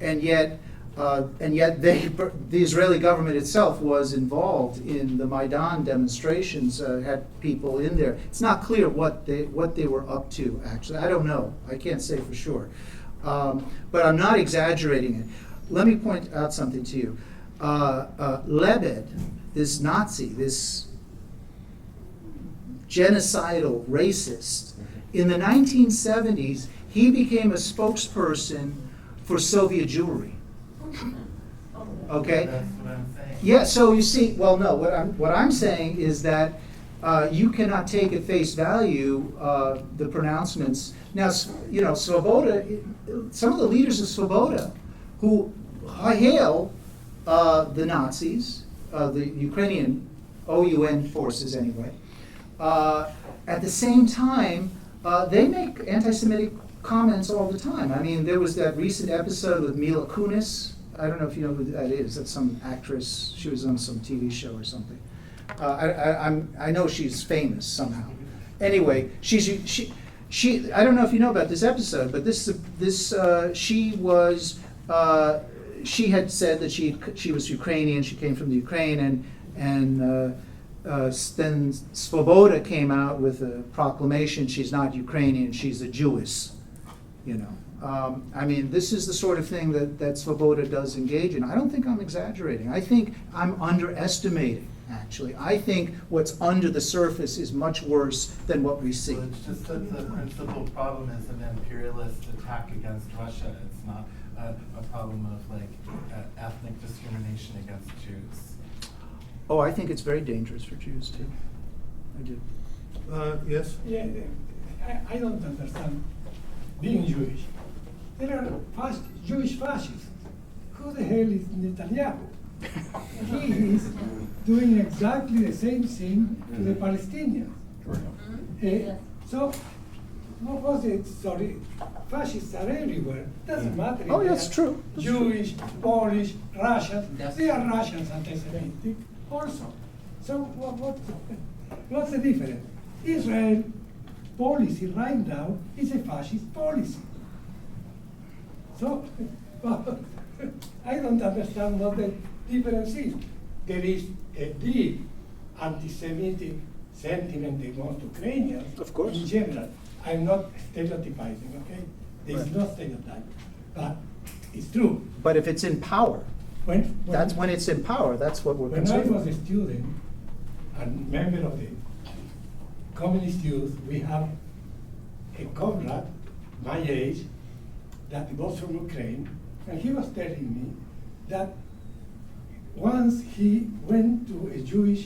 And yet the Israeli government itself was involved in the Maidan demonstrations, had people in there. It's not clear what they were up to, actually. I don't know. I can't say for sure. But I'm not exaggerating it. Let me point out something to you. Lebed, this Nazi, this genocidal racist, in the 1970s, he became a spokesperson for Soviet Jewry. Okay? That's what I'm saying. Yeah, so you see, well, no, what I'm saying is that you cannot take at face value the pronouncements. Now, you know, Svoboda, some of the leaders of Svoboda, who hail the Nazis, the Ukrainian OUN forces anyway, at the same time, they make anti-Semitic comments all the time. I mean, there was that recent episode with Mila Kunis. I don't know if you know who that is. That's some actress. She was on some TV show or something. I know she's famous somehow. Anyway, she. I don't know if you know about this episode, but she had said that she was Ukrainian. She came from the Ukraine, and then Svoboda came out with a proclamation. She's not Ukrainian. She's a Jewess. You know. I mean, this is the sort of thing that Svoboda does engage in. I don't think I'm exaggerating. I think I'm underestimating, actually. I think what's under the surface is much worse than what we see. Well, it's just that the principal problem is an imperialist attack against Russia. It's not a problem of like ethnic discrimination against Jews. Oh, I think it's very dangerous for Jews, too. I do. Yes? Yeah, I don't understand being Jewish. There are Jewish fascists. Who the hell is Netanyahu? He is doing exactly the same thing to the Palestinians. So, what was it? Sorry, fascists are everywhere. Doesn't matter. if Oh, they that's are true. That's Jewish, Polish, Russian. They are Russians anti-Semitic also. So what's the difference? Israel policy right now is a fascist policy. So I don't understand what the difference is. There is a deep anti-Semitic sentiment against Ukrainians. Of course. In general. I'm not stereotypizing, okay? There is Right. no stereotype. But it's true. But if it's in power, that's when it's in power. That's what we're When I concerned was with. a student and member of the communist youth, we have a comrade, my age, that was from Ukraine, and he was telling me that once he went to a Jewish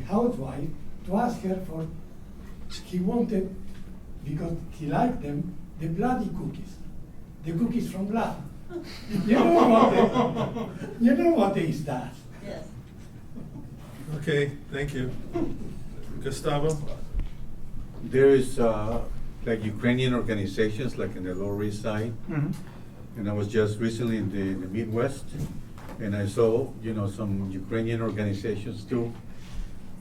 housewife to ask her for, he wanted, because he liked them, the bloody cookies, the cookies from blood. You know what is that? Yes. Okay, thank you. Gustavo? There is like Ukrainian organizations, like in the Lower East Side, Mhm. and I was just recently in the Midwest, and I saw, you know, some Ukrainian organizations too.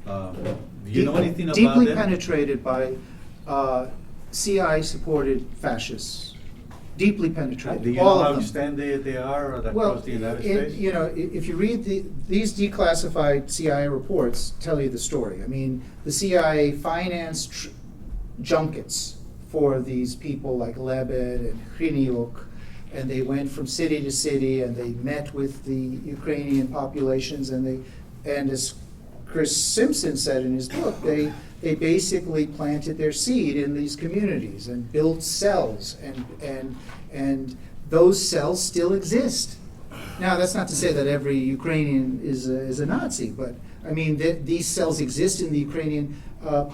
Do you know anything about Deeply them? penetrated by CI-supported fascists. Deeply penetrated. Do you all know how of them. extended they are Well, across the United States? you know, if you read these declassified CIA reports, tell you the story. I mean, the CIA financed junkets for these people like Lebed and Chiniuk, and they went from city to city and they met with the Ukrainian populations, and as Chris Simpson said in his book, they basically planted their seed in these communities and built cells, and those cells still exist. Now, that's not to say that every Ukrainian is a Nazi, but I mean these cells exist in the Ukrainian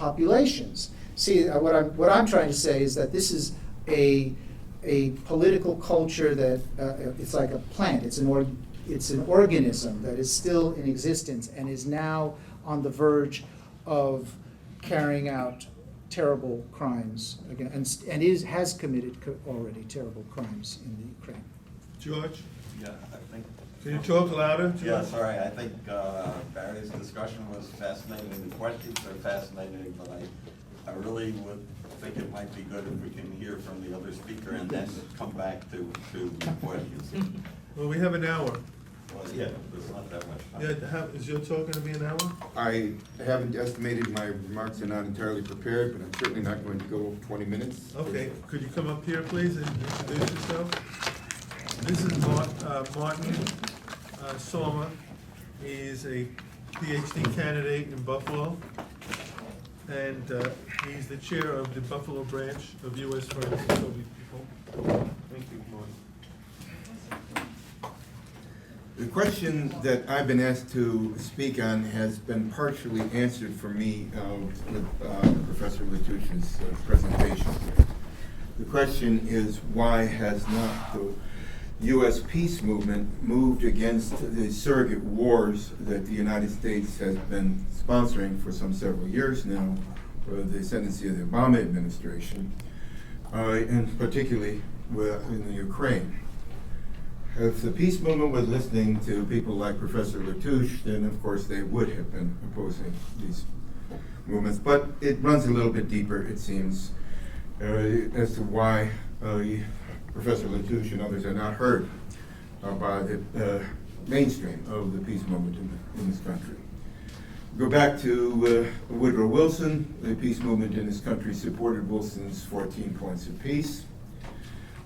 populations. See, what I'm trying to say is that this is a political culture that it's like a plant. It's an organism that is still in existence and is now on the verge of carrying out terrible crimes again, and has committed already terrible crimes in the Ukraine. George? Yeah, I think. Can you talk louder, George? Yeah, sorry, I think Barry's discussion was fascinating, the questions are fascinating, but I really would think it might be good if we can hear from the other speaker and then come back to questions. Well, we have an hour. Well, yeah, there's not that much time. Yeah, is your talk gonna be an hour? I haven't estimated, my remarks are not entirely prepared, but I'm certainly not going to go 20 minutes. Okay, could you come up here, please, and introduce yourself? This is Martin Sawma. He's a PhD candidate in Buffalo, and he's the chair of the Buffalo branch of U.S. Friends of Soviet People. Thank you, Martin. question that I've been asked to speak on has been partially answered for me with Professor Lituchy's presentation. The question is, why has not the U.S. peace movement moved against the surrogate wars that the United States has been sponsoring for some several years now, for the ascendancy of the Obama administration, and particularly in the Ukraine? If the peace movement was listening to people like Professor Lituchy, then of course they would have been opposing these movements. But it runs a little bit deeper, it seems, as to why Professor Lituchy and others are not heard by the mainstream of the peace movement in this country. Go back to Woodrow Wilson. The peace movement in this country supported Wilson's 14 points of peace,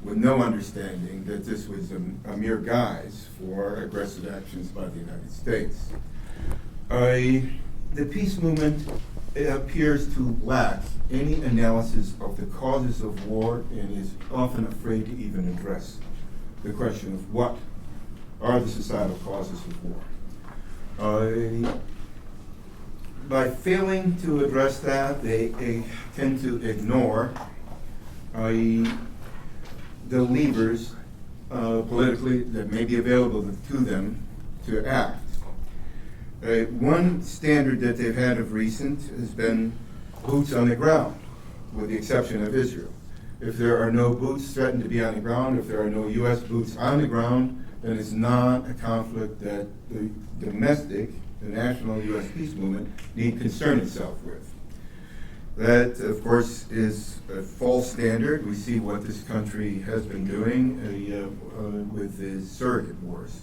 with no understanding that this was a mere guise for aggressive actions by the United States. The peace movement appears to lack any analysis of the causes of war and is often afraid to even address the question of what are the societal causes of war. By failing to address that, they tend to ignore the levers politically that may be available to them to act. One standard that they've had of recent has been boots on the ground, with the exception of Israel. If there are no boots threatened to be on the ground, if there are no U.S. boots on the ground, then it's not a conflict that the domestic, the national U.S. peace movement need concern itself with. That, of course, is a false standard. We see what this country has been doing with the surrogate wars.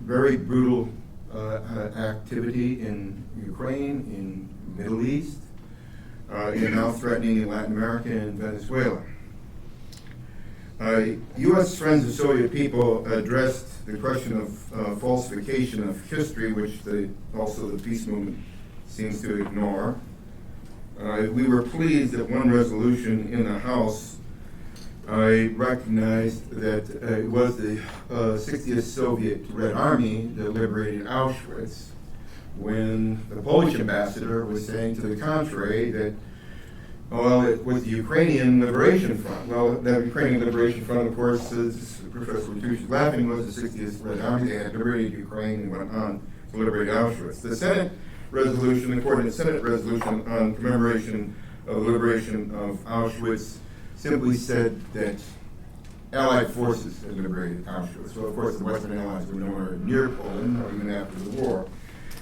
Very brutal activity in Ukraine, in the Middle East, and now threatening in Latin America and Venezuela. U.S. Friends of Soviet People addressed the question of falsification of history, which also the peace movement seems to ignore. We were pleased that one resolution in the House recognized that it was the 60th Soviet Red Army that liberated Auschwitz, when the Polish ambassador was saying to the contrary that, well, it was the Ukrainian Liberation Front. Well, the Ukrainian Liberation Front, of course, as Professor Lituchy was laughing, was the 60th Red Army. They had liberated Ukraine and went on to liberate Auschwitz. The Senate resolution, according to the Senate resolution on commemoration of the liberation of Auschwitz, simply said that Allied forces had liberated Auschwitz. So, of course, the Western Allies were nowhere near Poland, even after the war.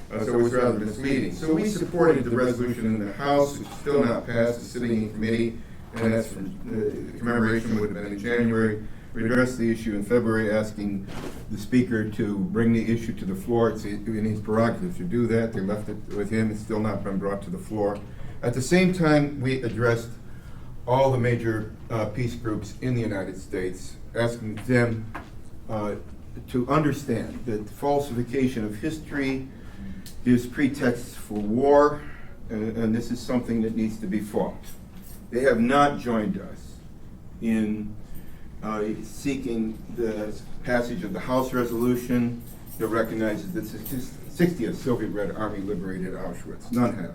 So it was rather misleading. So we supported the resolution in the House, which is still not passed. It's sitting in committee, and that's from the commemoration would have been in January. We addressed the issue in February, asking the Speaker to bring the issue to the floor. It's in his prerogative to do that. They left it with him. It's still not been brought to the floor. At the same time, we addressed all the major peace groups in the United States, asking them to understand that falsification of history gives pretexts for war, and this is something that needs to be fought. They have not joined us in seeking the passage of the House resolution that recognizes that the 60th Soviet Red Army liberated Auschwitz. None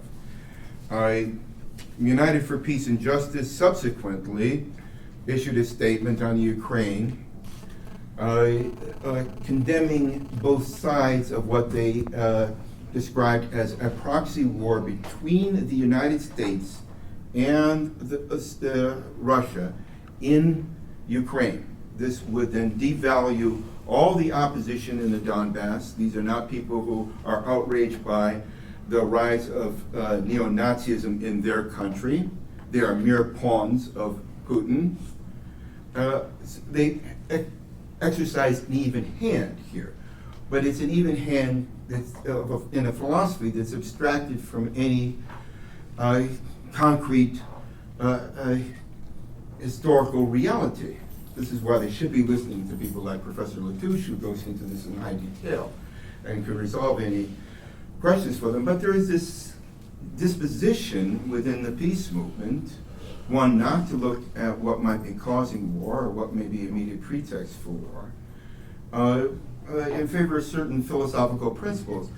have. United for Peace and Justice subsequently issued a statement on Ukraine condemning both sides of what they described as a proxy war between the United States and Russia in Ukraine. This would then devalue all the opposition in the Donbass. These are not people who are outraged by the rise of Neo-Nazism in their country. They are mere pawns of Putin. They exercise an even hand here, but it's an even hand that's in a philosophy that's abstracted from any concrete historical reality. This is why they should be listening to people like Professor Lituchy, who goes into this in high detail and can resolve any questions for them. But there is this disposition within the peace movement, one, not to look at what might be causing war or what may be immediate pretext for war, in favor of certain philosophical principles.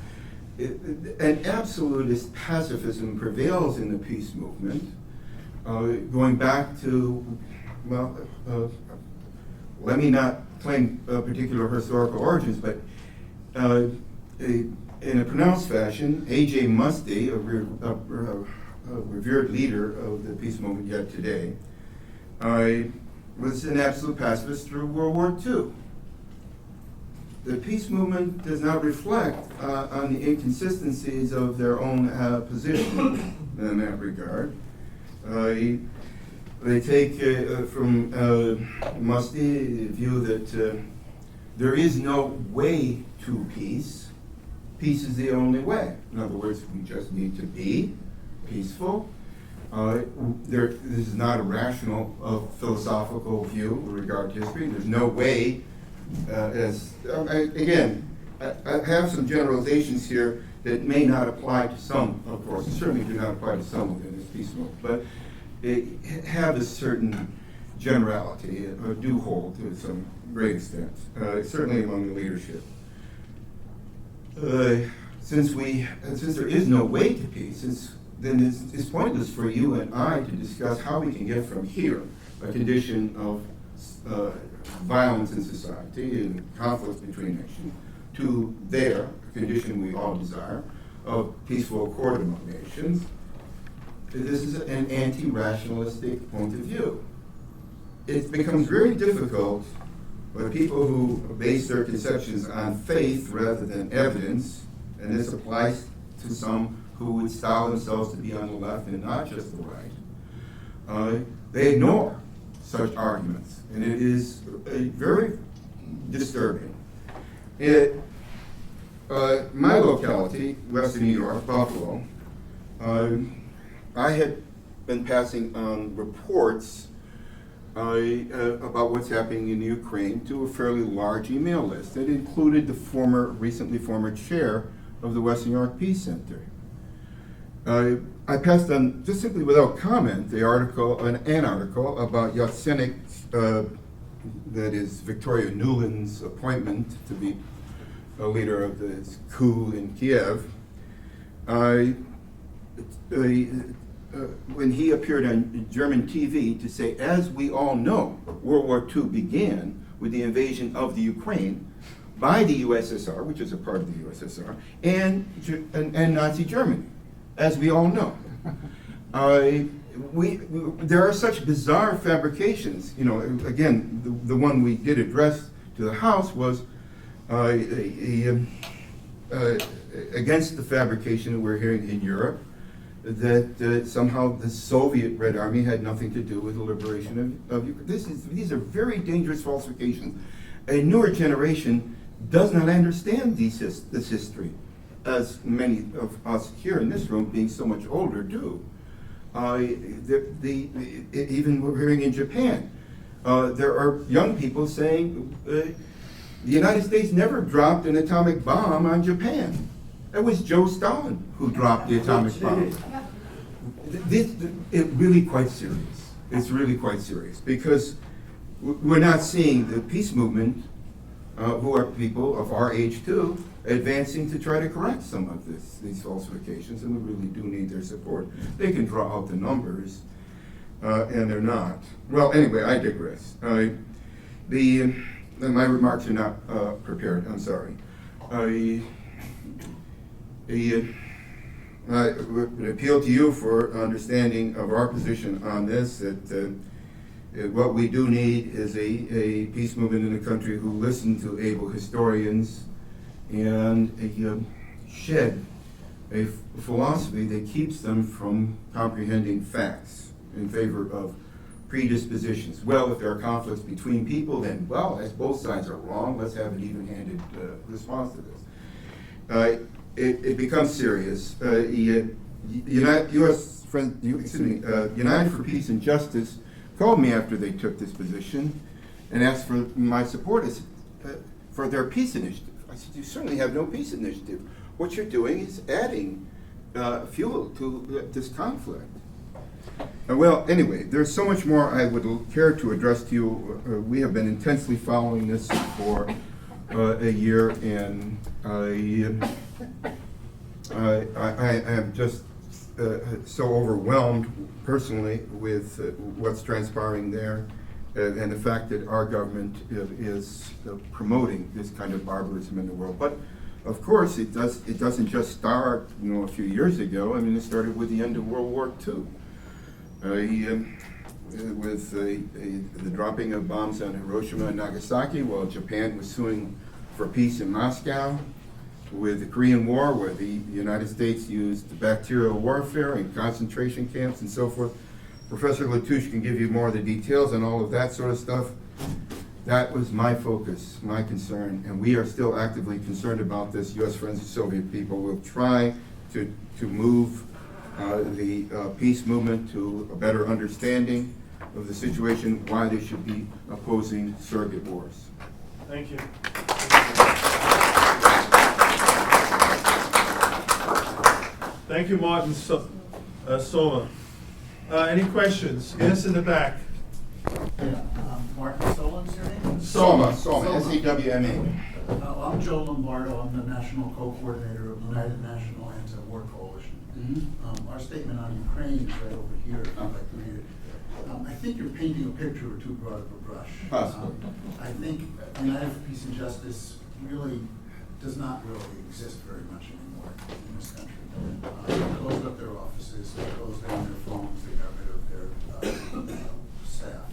An absolutist pacifism prevails in the peace movement, going back to, well, let me not claim particular historical origins, but in a pronounced fashion, A.J. Muste, a revered leader of the peace movement yet today, was an absolute pacifist through World War II. The peace movement does not reflect on the inconsistencies of their own position in that regard. They take from Muste the view that there is no way to peace. Peace is the only way. In other words, we just need to be peaceful. This is not a rational philosophical view with regard to history. There's no way, again, I have some generalizations here that may not apply to some, of course, certainly do not apply to some within this peace movement, but have a certain generality, or do hold to some great extent, certainly among the leadership. Since there is no way to peace, then it's pointless for you and I to discuss how we can get from here, a condition of violence in society and conflict between nations, to there, a condition we all desire, of peaceful accord among nations. This is an anti-rationalistic point of view. It becomes very difficult for people who base their conceptions on faith rather than evidence, and this applies to some who would style themselves to be on the left and not just the right. They ignore such arguments, and it is very disturbing. My locality, Western New York, Buffalo, I had been passing on reports about what's happening in Ukraine to a fairly large email list that included the recently former chair of the Western New York Peace Center. I passed on, just simply without comment, an article about Jasenovac, that is Victoria Nuland's appointment to be a leader of the coup in Kiev. When he appeared on German TV to say, as we all know, World War II began with the invasion of the Ukraine by the USSR, which is a part of the USSR, and Nazi Germany, as we all know. There are such bizarre fabrications. You know, again, the one we did address to the House was against the fabrication that we're hearing in Europe, that somehow the Soviet Red Army had nothing to do with the liberation of Ukraine. These are very dangerous falsifications. A newer generation does not understand this history, as many of us here in this room, being so much older, do. Even we're hearing in Japan, there are young people saying the United States never dropped an atomic bomb on Japan. It was Joe Stalin who dropped the atomic bomb. It's really quite serious. It's really quite serious because we're not seeing the peace movement, who are people of our age too, advancing to try to correct some of these falsifications, and we really do need their support. They can draw out the numbers, and they're not. Well, anyway, I digress. My remarks are not prepared. I'm sorry. I would appeal to you for understanding of our position on this, that what we do need is a peace movement in the country who listen to able historians and shed a philosophy that keeps them from comprehending facts in favor of predispositions. Well, if there are conflicts between people, then, well, as both sides are wrong, let's have an even-handed response to this. It becomes serious. United for Peace and Justice called me after they took this position and asked for my support for their peace initiative. I said, you certainly have no peace initiative. What you're doing is adding fuel to this conflict. Well, anyway, there's so much more I would care to address to you. We have been intensely following this for a year, and I am just so overwhelmed personally with what's transpiring there, and the fact that our government is promoting this kind of barbarism in the world. But of course, it doesn't just start, a few years ago. I mean, it started with the end of World War II. With the dropping of bombs on Hiroshima and Nagasaki, while Japan was suing for peace in Moscow, with the Korean War, where the United States used bacterial warfare and concentration camps and so forth. Professor Lituchy can give you more of the details and all of that sort of stuff. That was my focus, my concern, and we are still actively concerned about this. U.S. Friends of Soviet People will try to move the peace movement to a better understanding of the situation, why they should be opposing surrogate wars. Thank you. Thank you, Martin Sawma. Any questions? Yes, in the back. Yeah, Martin Solon's your name? Sawma, S-A-W-M-A. I'm Joe Lombardo. I'm the National Co-Coordinator of the United National Anti-War Coalition. Mm-hmm. Our statement on Ukraine is right over here, if I'd like to read it. I think you're painting a picture or too broad of a brush. Possibly. I think United for Peace and Justice really does not really exist very much anymore in this country. They closed up their offices, they closed down their phones, they got rid of their staff.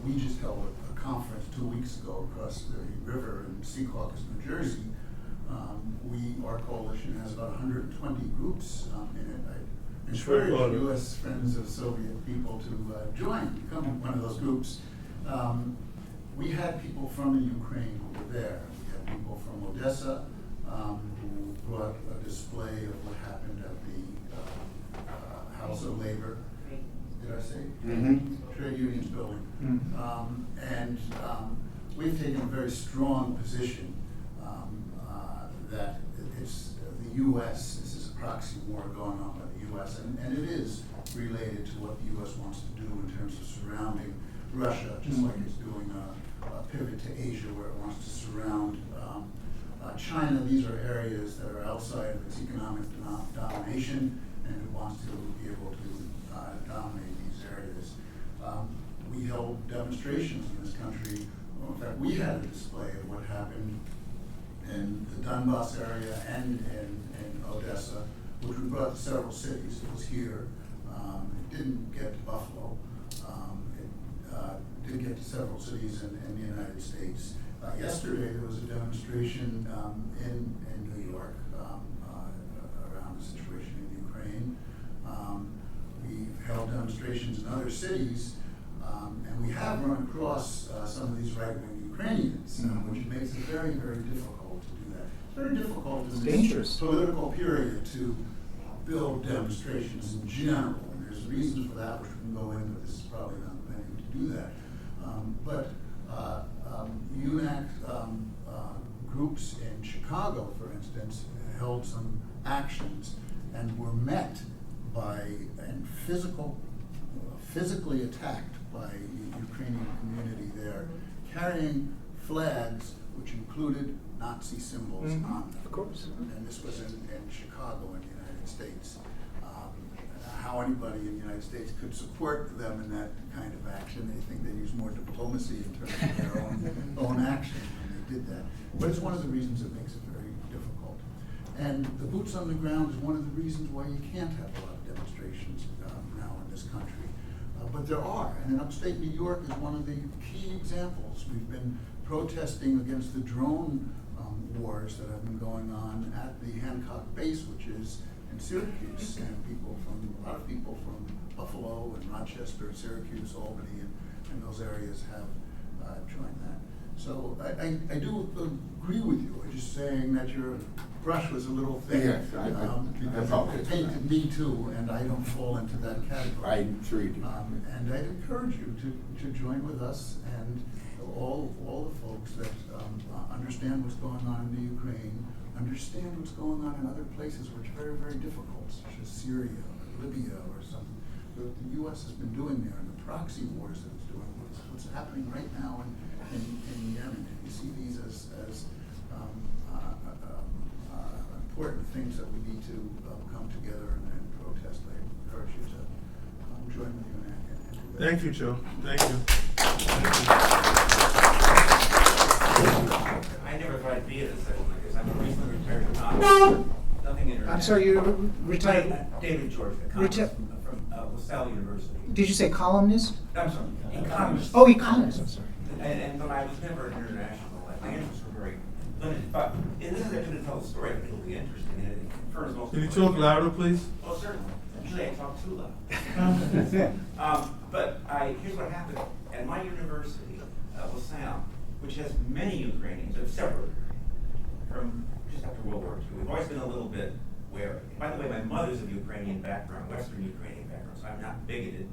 We just held a conference 2 weeks ago across the river in Secaucus, New Jersey. Our coalition has about 120 groups in it. I encourage U.S. Friends of Soviet People to join, become one of those groups. We had people from the Ukraine who were there. We had people from Odessa who brought a display of what happened at the House of Labor. Did I say? Mm-hmm. Trade Unions building. And we've taken a very strong position that it's the U.S., this is a proxy war going on by the U.S., and it is related to what the U.S. wants to do in terms of surrounding Russia, just like it's doing a pivot to Asia where it wants to surround China. These are areas that are outside of its economic domination, and it wants to be able to dominate these areas. We held demonstrations in this country. In fact, we had a display of what happened in the Donbass area and in Odessa, which we brought to several cities. It was here. It didn't get to Buffalo. It did get to several cities in the United States. Yesterday, there was a demonstration in New York around the situation in Ukraine. We've held demonstrations in other cities, and we have run across some of these right-wing Ukrainians, which makes it very, very difficult to do that. It's very difficult in this political period to build demonstrations in general, and there's reasons for that which we can go into, but this is probably not the venue to do that. But UNAC groups in Chicago, for instance, held some actions and were met by and physically attacked by the Ukrainian community there, carrying flags which included Nazi symbols on them. Of course. And this was in Chicago in the United States. How anybody in the United States could support them in that kind of action, they think they use more diplomacy in terms of their own action when they did that. But it's one of the reasons it makes it very difficult. And the boots on the ground is one of the reasons why you can't have a lot of demonstrations now in this country. But there are, and in upstate New York is one of the key examples. We've been protesting against the drone wars that have been going on at the Hancock base, which is in Syracuse, and a lot of people from Buffalo and Rochester, Syracuse, Albany, and those areas have joined that. So I do agree with you. I'm just saying that your brush was a little thick. Yes, because it painted me too, and I don't fall into that category. I'm sure you do. And I'd encourage you to join with us and all the folks that understand what's going on in the Ukraine, understand what's going on in other places which are very, very difficult, such as Syria or Libya or something that the U.S. has been doing there, and the proxy wars that it's doing, what's happening right now in in Yemen? Do you see these as important things that we need to come together and protest? I encourage you to join with you and do that. Thank you, Joe. Thank you. I never thought I'd be at a session like this. I'm a recently retired economist. Nothing international. I'm sorry, you're retired. David George, economist from LaSalle University. Did you say columnist? I'm sorry, economist. Oh, economist, I'm sorry. But I was never international. My interests were very limited. But this is going to tell a story. I think it'll be interesting. And it confirms most. Can you talk louder, please? Oh, certainly. Usually I talk too loud. But here's what happened. At my university, LaSalle, which has many Ukrainians, several from just after World War II, we've always been a little bit wary. By the way, my mother's of Ukrainian background, Western Ukrainian background, so I'm not bigoted.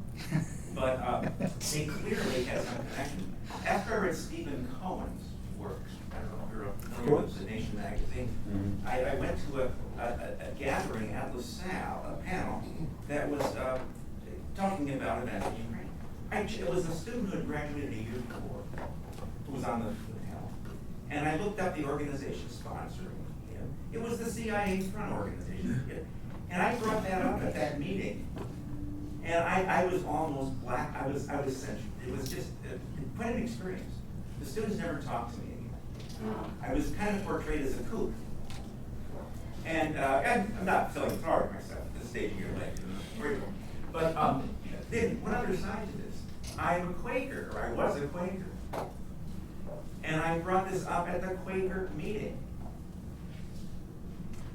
But they clearly had some connection. After I read Stephen Cohen's works, I don't know if you're familiar with The Nation magazine, I went to a gathering at LaSalle, a panel, that was talking about events in Ukraine. It was a student who had graduated a year before who was on the panel. And I looked up the organization sponsoring him. It was the CIA front organization. And I brought that up at that meeting. And I was almost black. I was censured. It was just quite an experience. The students never talked to me again. I was kind of portrayed as a kook. And I'm not feeling proud of myself at this stage of your life. But then, one other side to this. I'm a Quaker, or I was a Quaker. And I brought this up at the Quaker meeting.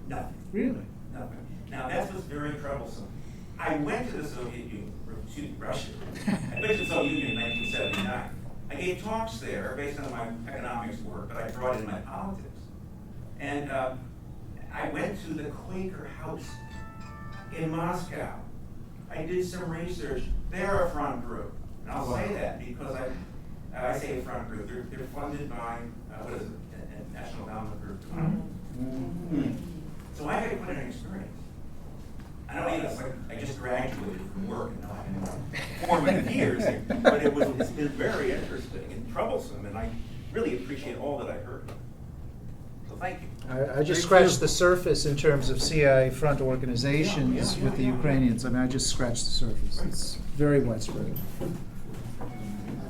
Nothing. Really? Nothing. Now, that's what's very troublesome. I went to the Soviet Union, Russia. I went to the Soviet Union in 1979. I gave talks there based on my economics work, but I brought in my politics. And I went to the Quaker house in Moscow. I did some research. They're a front group. And I'll say that because I say a front group. They're funded by, what is it, a National Endowment Group. So I had quite an experience. I don't mean it's like I just graduated from work and now I'm in my formative years, but it's been very interesting and troublesome, and I really appreciate all that I heard. So thank you. I just scratched the surface in terms of CIA front organizations with the Ukrainians. I mean, I just scratched the surface. It's very widespread.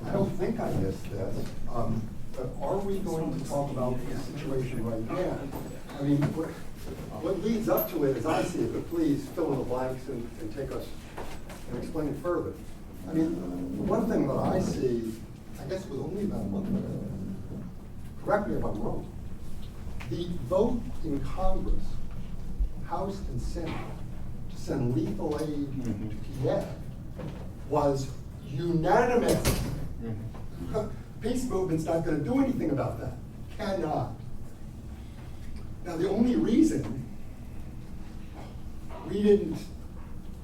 I don't think I missed this, but are we going to talk about the situation right now? I mean, what leads up to it, as I see it, but please fill in the blanks and take us and explain it further. I mean, one thing that I see, I guess it was only about a month ago, correct me if I'm wrong, the vote in Congress, House and Senate, to send lethal aid to Kiev was unanimous. Peace movement's not going to do anything about that. Cannot. Now, the only reason we didn't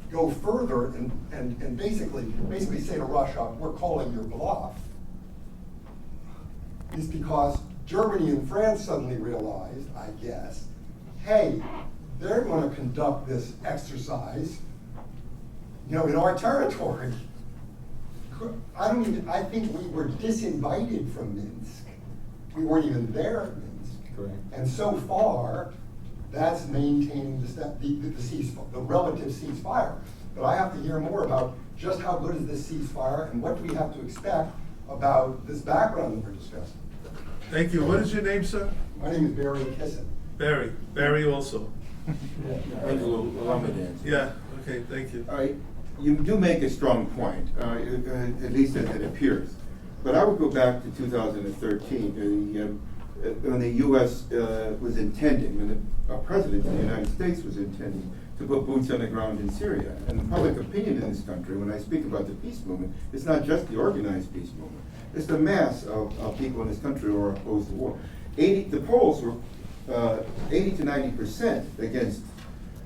go further and basically say to Russia, we're calling your bluff, is because Germany and France suddenly realized, I guess, hey, they're going to conduct this exercise, in our territory. I think we were disinvited from Minsk. We weren't even there at Minsk. Correct. And so far, that's maintaining the relative ceasefire. But I have to hear more about just how good is this ceasefire and what do we have to expect about this background that we're discussing. Thank you. What is your name, sir? My name is Barry Kissen. Barry also. Angelo, allow me to answer. Yeah, okay, thank you. All right, you do make a strong point, at least as it appears. But I would go back to 2013, when the U.S. was intending, when the President of the United States was intending to put boots on the ground in Syria. And the public opinion in this country, when I speak about the peace movement, it's not just the organized peace movement. It's the mass of people in this country who are opposed to war. The polls were 80 to 90% against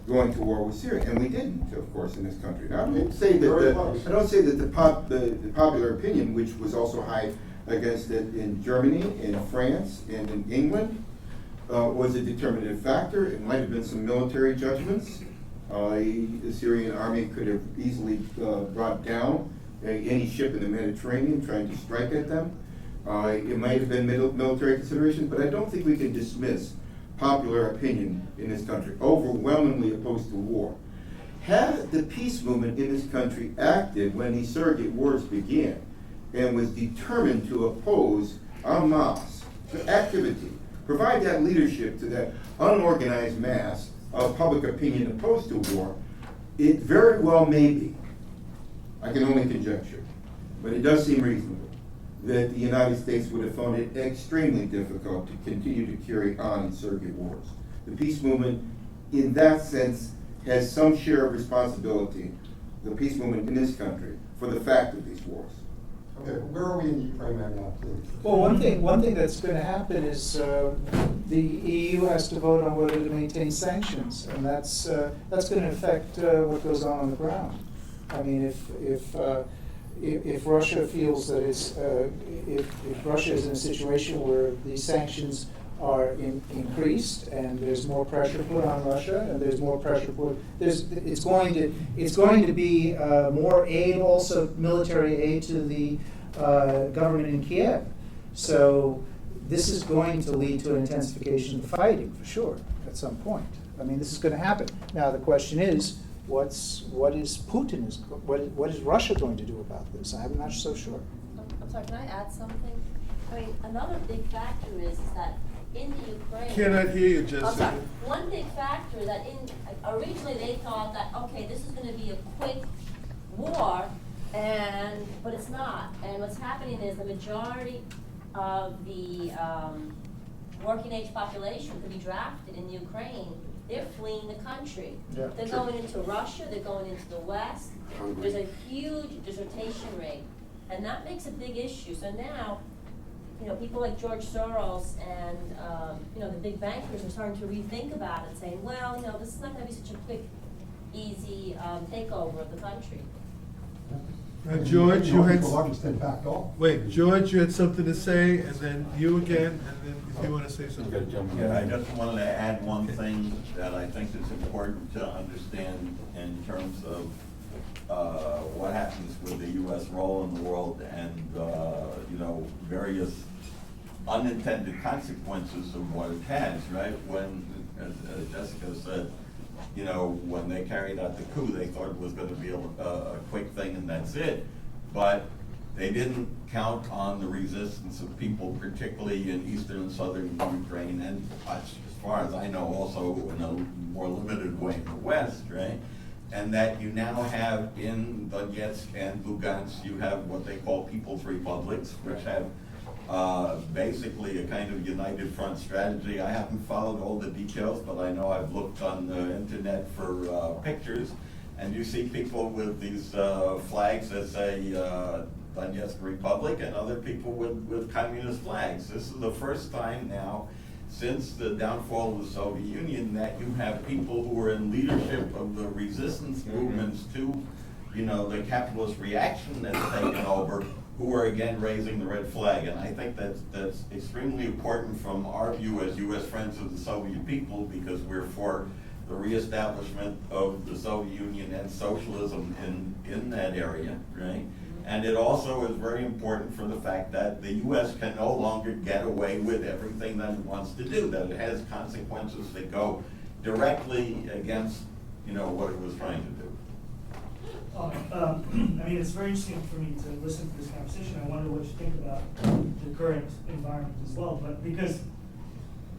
going to war with Syria, and we didn't, of course, in this country. Now, I don't say that the popular opinion, which was also high against it in Germany, in France, and in England, was a determinative factor. It might have been some military judgments. The Syrian army could have easily brought down any ship in the Mediterranean trying to strike at them. It might have been military considerations, but I don't think we can dismiss popular opinion in this country, overwhelmingly opposed to war. Had the peace movement in this country acted when these surrogate wars began and was determined to oppose en masse the activity, provide that leadership to that unorganized mass of public opinion opposed to war, it very well may be, I can only conjecture, but it does seem reasonable, that the United States would have found it extremely difficult to continue to carry on surrogate wars. The peace movement, in that sense, has some share of responsibility, the peace movement in this country, for the fact of these wars. Okay, where are we in Ukraine right now, please? Well, one thing that's going to happen is the EU has to vote on whether to maintain sanctions, and that's going to affect what goes on the ground. I mean, if Russia feels that if Russia is in a situation where these sanctions are increased and there's more pressure put on Russia and there's more pressure put, it's going to be more aid, also military aid to the government in Kiev. So this is going to lead to an intensification of the fighting for sure at some point. I mean, this is going to happen. Now the question is, what is Russia going to do about this? I'm not so sure. I'm sorry, can I add something? I mean, another big factor is that in the Ukraine. Cannot hear you, Jessica. I'm sorry. One big factor that originally they thought that, okay, this is going to be a quick war, but it's not. And what's happening is the majority of the working age population to be drafted in Ukraine, they're fleeing the country. Yeah, they're true. going into Russia, they're going into the West. There's a huge desertation rate. And that makes a big issue. So now, people like George Soros and, the big bankers are starting to rethink about it, saying, well, this is not going to be such a quick, easy takeover of the country. George, you had. To a large extent backed off. Wait, George, you had something to say, and then you again, and then if you want to say something. Yeah, I just wanted to add one thing that I think is important to understand in terms of what happens with the U.S. role in the world and, various unintended consequences of what it has, right? When, as Jessica said, when they carried out the coup, they thought it was going to be a quick thing and that's it. But they didn't count on the resistance of people, particularly in eastern and southern Ukraine, and as far as I know, also in a more limited way in the West, right? And that you now have in Donetsk and Lugansk, you have what they call People's Republics, which have basically a kind of united front strategy. I haven't followed all the details, but I know I've looked on the internet for pictures, and you see people with these flags that say Donetsk Republic, and other people with communist flags. This is the first time now since the downfall of the Soviet Union that you have people who are in leadership of the resistance movements to, the capitalist reaction that's taken over, who are again raising the red flag. And I think that's extremely important from our view as U.S. friends of the Soviet people, because we're for the reestablishment of the Soviet Union and socialism in that area, right? And it also is very important for the fact that the U.S. can no longer get away with everything that it wants to do, that it has consequences that go directly against, what it was trying to do. It's very interesting for me to listen to this conversation. I wonder what you think about the current environment as well. But because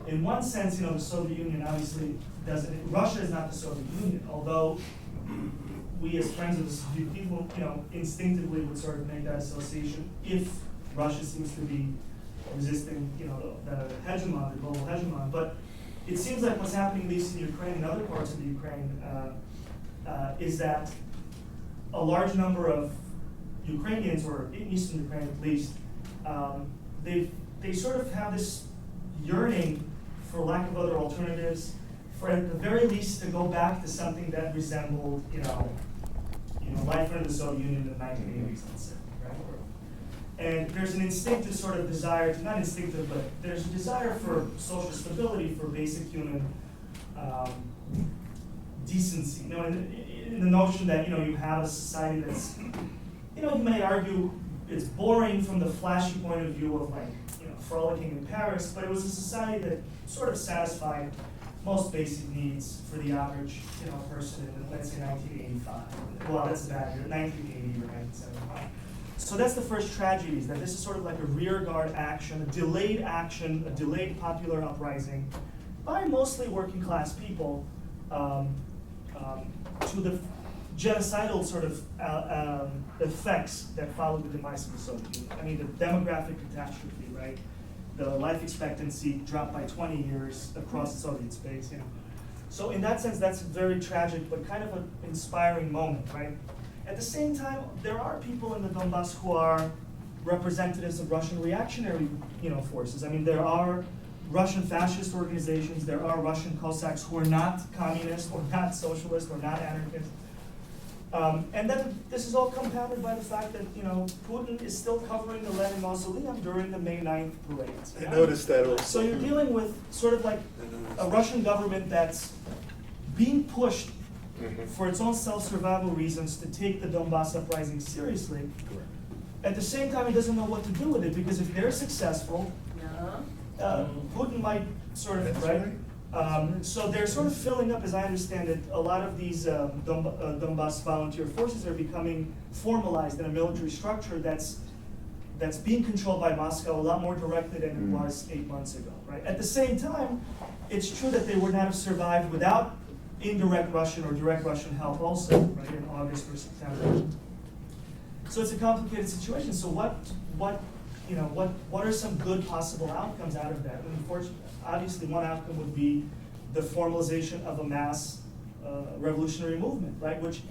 in one sense, the Soviet Union obviously doesn't, Russia is not the Soviet Union, although we as friends of the Soviet people, instinctively would sort of make that association if Russia seems to be resisting, the hegemon, the global hegemon. But it seems like what's happening, at least in Ukraine and other parts of the Ukraine, is that a large number of Ukrainians, or in Eastern Ukraine at least, they sort of have this yearning, for lack of other alternatives, for at the very least to go back to something that resembled, life under the Soviet Union in the 1980s, let's say, right? And there's an instinctive sort of desire, not instinctive, but there's a desire for social stability, for basic human decency. In the notion that, you have a society that's, you might argue it's boring from the flashy point of view of like, frolicking in Paris, but it was a society that sort of satisfied most basic needs for the average, person in, let's say, 1985. Well, that's bad year, 1980 or 1975. So that's the first tragedy, is that this is sort of like a rearguard action, a delayed popular uprising by mostly working class people to the genocidal sort of effects that followed the demise of the Soviet Union. I mean, the demographic catastrophe, right? The life expectancy dropped by 20 years across Soviet space. So in that sense, that's very tragic, but kind of an inspiring moment, right? At the same time, there are people in the Donbass who are representatives of Russian reactionary, forces. I mean, there are Russian fascist organizations, there are Russian Cossacks who are not communist or not socialist or not anarchist. And then this is all compounded by the fact that, Putin is still covering the Lenin Mausoleum during the May 9th parades. I noticed that also. So you're dealing with sort of like a Russian government that's being pushed for its own self-survival reasons to take the Donbass uprising seriously. At the same time, it doesn't know what to do with it, because if they're successful, Putin might sort of, right? So they're sort of filling up, as I understand it, a lot of these Donbass volunteer forces are becoming formalized in a military structure that's being controlled by Moscow a lot more directly than it was 8 months ago, right? At the same time, it's true that they would not have survived without indirect Russian or direct Russian help also, right, in August or September. So it's a complicated situation. So what are some good possible outcomes out of that? Unfortunately, obviously, one outcome would be the formalization of a mass revolutionary movement, right, which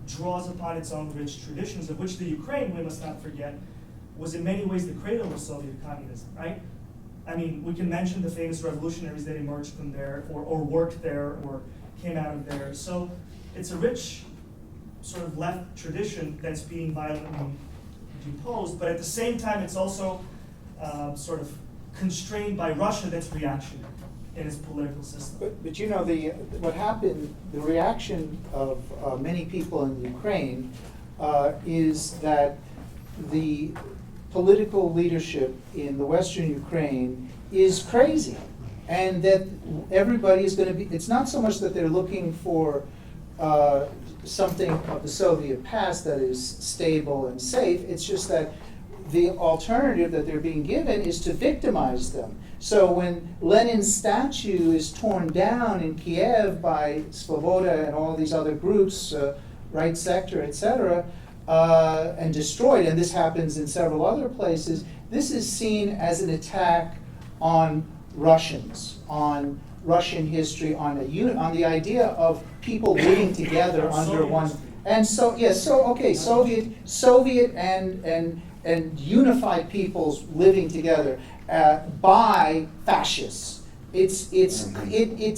draws upon its own rich traditions, of which the Ukraine, we must not forget, was in many ways the cradle of Soviet communism, right? I mean, we can mention the famous revolutionaries that emerged from there, or worked there, or came out of there. So it's a rich sort of left tradition that's being violently deposed, but at the same time, it's also sort of constrained by Russia that's reactionary in its political system. But what happened, the reaction of many people in Ukraine is that the political leadership in the Western Ukraine is crazy, and that everybody is going to be, it's not so much that they're looking for something of the Soviet past that is stable and safe, it's just that the alternative that they're being given is to victimize them. So when Lenin's statue is torn down in Kiev by Svoboda and all these other groups, Right Sector, etc., and destroyed, and this happens in several other places, this is seen as an attack on Russians, on Russian history, on the idea of people living together under one. And so, yes, Soviet and unified peoples living together by fascists. It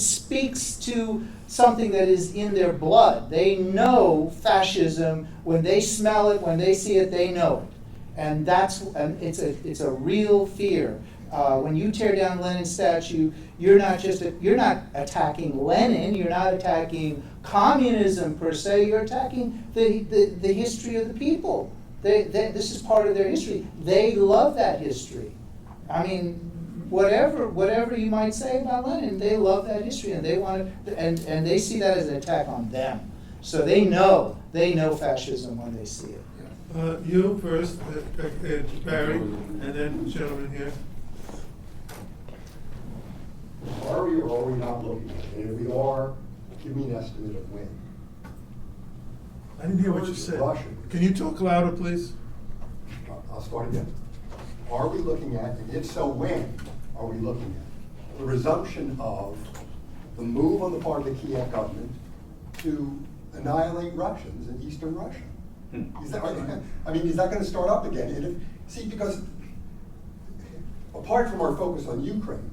speaks to something that is in their blood. They know fascism. When they smell it, when they see it, they know it. And it's a real fear. When you tear down Lenin's statue, you're not attacking Lenin. You're not attacking communism per se. You're attacking the history of the people. This is part of their history. They love that history. I mean, whatever you might say about Lenin, they love that history, and they want to, and they see that as an attack on them. So they know fascism when they see it. You first, Barry, and then the gentleman here. Are we or are we not looking at it? And if we are, give me an estimate of when. I didn't hear what you said. Russian. Can you talk louder, please? I'll start again. Are we looking at, and if so, when are we looking at the resumption of the move on the part of the Kiev government to annihilate Russians in Eastern Russia? Is that, is that going to start up again? And because apart from our focus on Ukraine,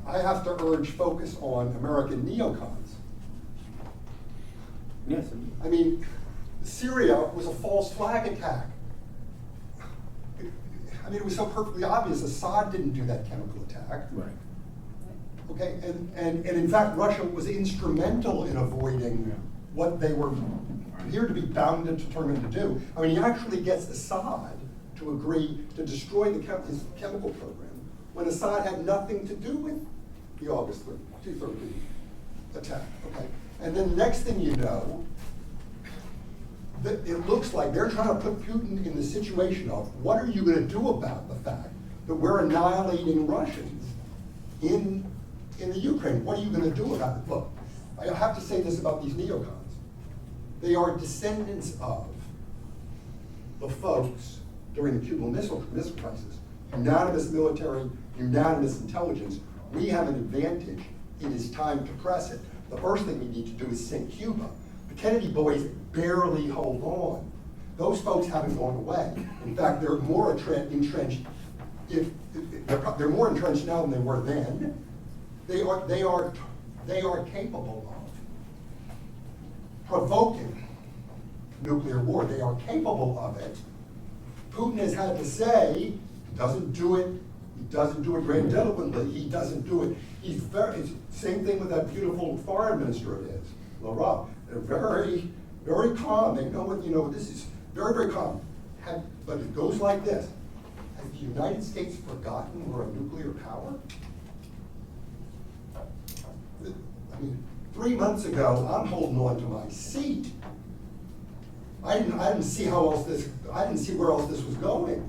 I have to urge focus on American neocons. Yes. I mean, Syria was a false flag attack. It was so perfectly obvious Assad didn't do that chemical attack. Right. Okay, and in fact, Russia was instrumental in avoiding what they were appear to be bound and determined to do. I mean, he actually gets Assad to agree to destroy his chemical program when Assad had nothing to do with the August 213 attack. Okay, and then the next thing you know, it looks like they're trying to put Putin in the situation of what are you going to do about the fact that we're annihilating Russians in the Ukraine? What are you going to do about it? Look, I have to say this about these neocons. They are descendants of the folks during the Cuban Missile Crisis. Unanimous military, unanimous intelligence. We have an advantage. It is time to press it. The first thing we need to do is sink Cuba. The Kennedy boys barely hold on. Those folks haven't gone away. In fact, they're more entrenched. They're more entrenched now than they were then. They are capable of provoking nuclear war. They are capable of it. Putin has had to say he doesn't do it. He doesn't do it grandiloquently. He doesn't do it. He's same thing with that beautiful foreign minister of his, Lavrov. They're very, very calm. They know what, this is very, very calm. But it goes like this. Has the United States forgotten we're a nuclear power? I mean, 3 months ago, I'm holding on to my seat. I didn't see where else this was going.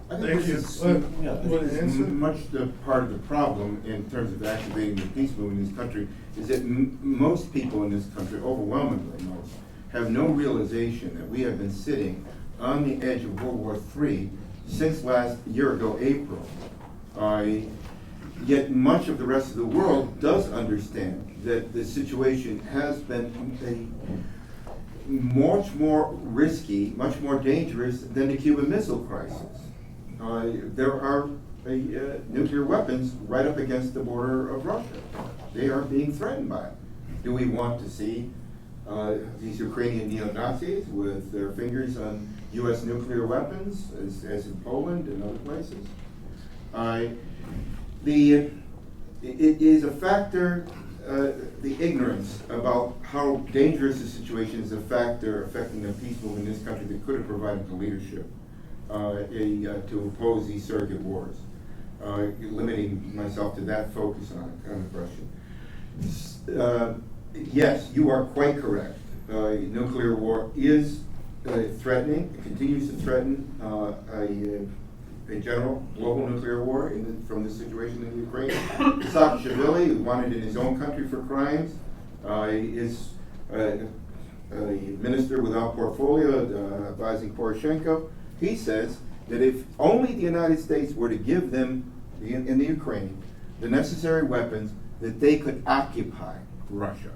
I think Thank this you. is much the part of the problem in terms of activating the peace movement in this country is that most people in this country, overwhelmingly most, have no realization that we have been sitting on the edge of World War III since last year ago, April. Yet much of the rest of the world does understand that the situation has been much more risky, much more dangerous than the Cuban Missile Crisis. There are nuclear weapons right up against the border of Russia. They are being threatened by it. Do we want to see these Ukrainian neo-Nazis with their fingers on U.S. nuclear weapons, as in Poland and other places? It is a factor, the ignorance about how dangerous the situation is a factor affecting the peace movement in this country that could have provided the leadership to oppose these surrogate wars. Limiting myself to that focus on the question. Yes, you are quite correct. Nuclear war is threatening, it continues to threaten a general global nuclear war from the situation in Ukraine. Saakashvili, who wanted in his own country for crimes, is a minister without portfolio, advising Poroshenko. He says that if only the United States were to give them, in the Ukraine, the necessary weapons, that they could occupy Russia.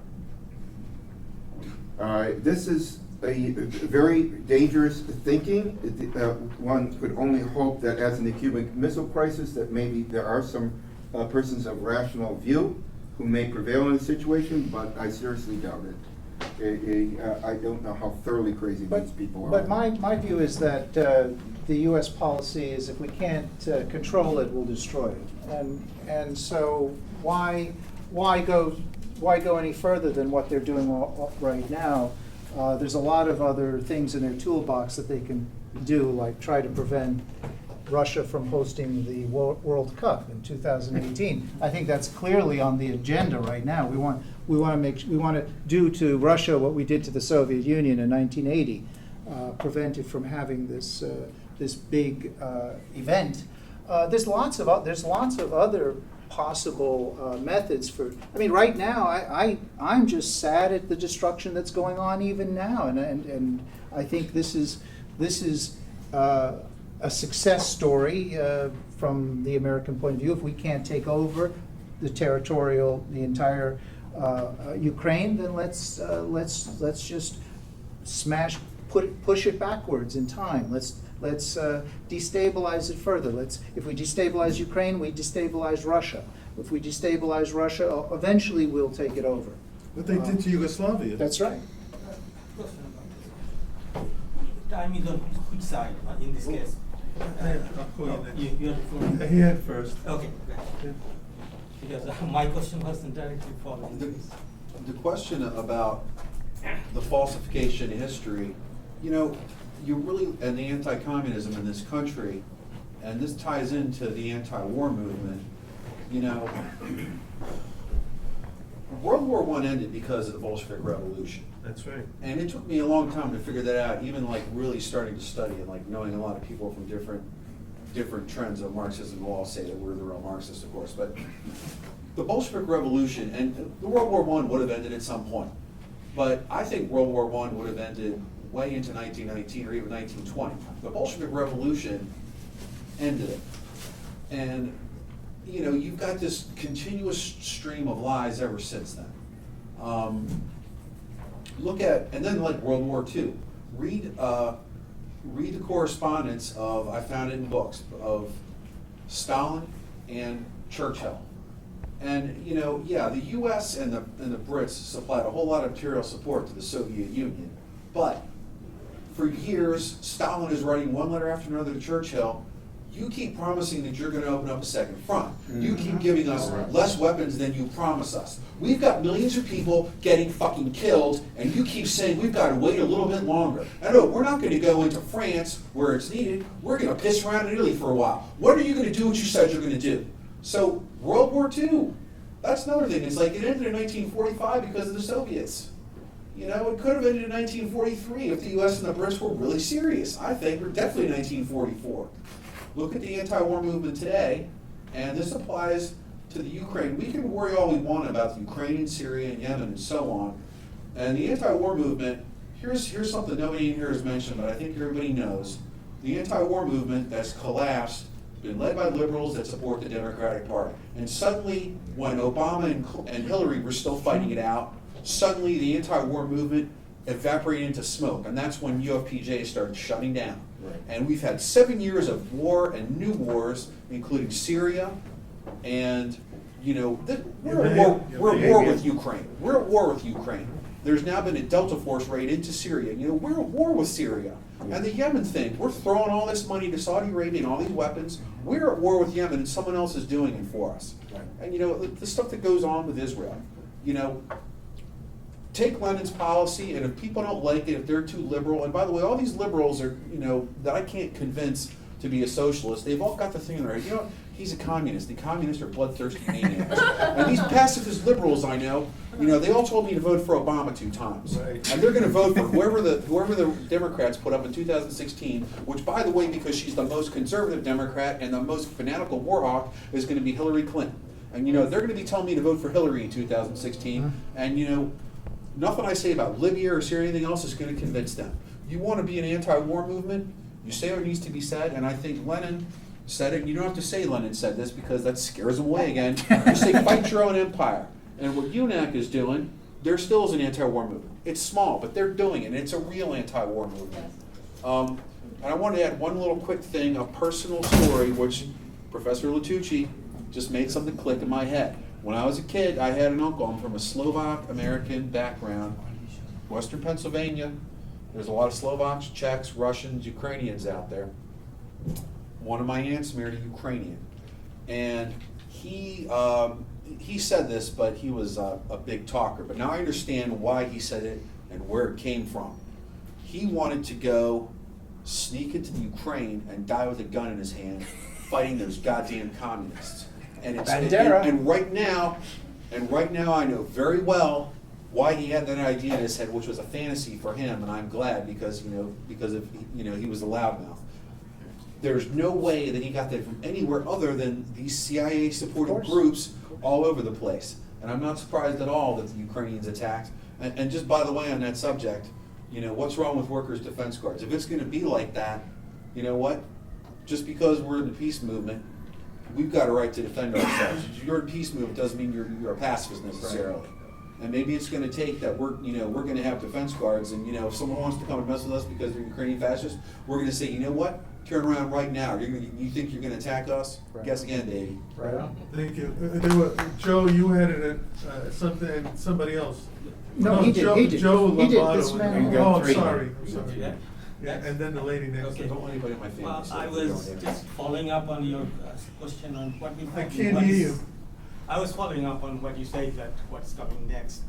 This is a very dangerous thinking. One could only hope that, as in the Cuban Missile Crisis, that maybe there are some persons of rational view who may prevail in the situation, but I seriously doubt it. I don't know how thoroughly crazy these people are. But my view is that the U.S. policy is if we can't control it, we'll destroy it. And so why go any further than what they're doing right now? There's a lot of other things in their toolbox that they can do, like try to prevent Russia from hosting the World Cup in 2018. I think that's clearly on the agenda right now. We want to do to Russia what we did to the Soviet Union in 1980, prevent it from having this big event. There's lots of other possible methods for. I mean, right now I'm just sad at the destruction that's going on even now, and I think this is a success story from the American point of view. If we can't take over the entire Ukraine, then let's just push it backwards in time. Let's destabilize it further. If we destabilize Ukraine, we destabilize Russia. If we destabilize Russia, eventually we'll take it over. What they did to Yugoslavia. That's right. Time is on which side in this case? He had first. Okay. Yeah. Because my question was directly following this. the question about the falsification of history, you know, you really, and the anti-communism in this country, and this ties into the anti-war movement, you know, World War I ended because of the Bolshevik Revolution. That's right. And it took me a long time to figure that out, even like really starting to study and like knowing a lot of people from different trends of Marxism will all say that we're the real Marxists, of course. But the Bolshevik Revolution and the World War I would have ended at some point. But I think World War I would have ended way into 1919 or even 1920. The Bolshevik Revolution ended it. And you know, you've got this continuous stream of lies ever since then. Look at, and then like World War II. Read the correspondence of, I found it in books, of Stalin and Churchill. And you know, yeah, the US and the Brits supplied a whole lot of material support to the Soviet Union. But for years, Stalin is writing one letter after another to Churchill. You keep promising that you're going to open up a second front. You keep giving us less weapons than you promise us. We've got millions of people getting fucking killed, and you keep saying we've got to wait a little bit longer. I know, we're not going to go into France where it's needed. We're going to piss around in Italy for a while. When are you going to do what you said you're going to do? So, World War II, that's another thing. It's like it ended in 1945 because of the Soviets. You know, it could have ended in 1943 if the US and the Brits were really serious. I think we're definitely 1944. Look at the anti-war movement today, and this applies to the Ukraine. We can worry all we want about the Ukraine, Syria, and Yemen, and so on. And the anti-war movement, here's something nobody in here has mentioned, but I think everybody knows. The anti-war movement that's collapsed, been led by liberals that support the Democratic Party. And suddenly, when Obama and Hillary were still fighting it out, suddenly the anti-war movement evaporated into smoke, and that's when UFPJ started shutting down. Right. And we've had 7 years of war and new wars, including Syria, and you know, we're at war with Ukraine. We're at war with Ukraine. There's now been a Delta Force raid into Syria. You know, we're at war with Syria. And the Yemen thing, we're throwing all this money to Saudi Arabia and all these weapons. We're at war with Yemen, and someone else is doing it for us. Right. And you know, the stuff that goes on with Israel, you know, take Lenin's policy, and if people don't like it, if they're too liberal, and by the way, all these liberals are, you know, that I can't convince to be a socialist, they've all got the thing right. You know, he's a communist. The communists are bloodthirsty maniacs. And these pacifist liberals I know, you know, they all told me to vote for Obama 2 times. Right. And they're going to vote for whoever the Democrats put up in 2016, which, by the way, because she's the most conservative Democrat and the most fanatical war hawk, is going to be Hillary Clinton. And, you know, they're going to be telling me to vote for Hillary in 2016. And, you know, nothing I say about Libya or Syria or anything else is going to convince them. You want to be an anti-war movement, you say what needs to be said, and I think Lenin said it. You don't have to say Lenin said this because that scares them away again. You say fight your own empire. And what UNAC is doing, there still is an anti-war movement. It's small, but they're doing it, and it's a real anti-war movement. And I want to add one little quick thing, a personal story, which Professor Lituchy just made something click in my head. When I was a kid, I had an uncle. I'm from a Slovak-American background, Western Pennsylvania. There's a lot of Slovaks, Czechs, Russians, Ukrainians out there. One of my aunts married a Ukrainian. And he said this, but he was a big talker. But now I understand why he said it and where it came from. He wanted to go sneak into the Ukraine and die with a gun in his hand, fighting those goddamn communists. And right now I know very well why he had that idea in his head, which was a fantasy for him, and I'm glad because he was a loudmouth. There's no way that he got that from anywhere other than these CIA-supported groups all over the place. And I'm not surprised at all that the Ukrainians attacked. And just by the way, on that subject, you know, what's wrong with workers' defense guards? If it's going to be like that, you know what? Just because we're in the peace movement, we've got a right to defend ourselves. If you're in peace movement, doesn't mean you're a pacifist necessarily. Right. And maybe it's going to take that we're going to have defense guards, and you know, if someone wants to come and mess with us because they're Ukrainian fascists, we're going to say, you know what? Turn around right now. You think you're going to attack us? Right. Guess again, Davey. Right on. Thank you. Joe, you had it at something. Somebody else. No, he did. He did. Joe Lovato. This man. Oh, I'm sorry. Yeah, and then the lady next. Okay. Don't want anybody in my family. Well, I was just following up on your question on what we. I can't hear you. I was following up on what you said, that what's coming next.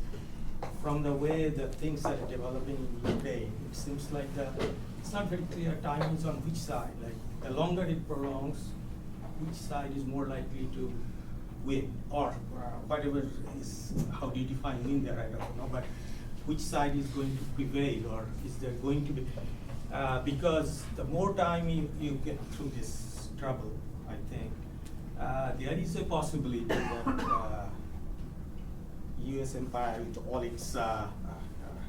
from the way that things are developing in Ukraine, it seems like it's not very clear time is on which side. Like the longer it prolongs, which side is more likely to win, or whatever is, how do you define win there, I don't know, but which side is going to prevail, or is there going to be, because the more time you get through this trouble, I think, there is a possibility that US empire with all its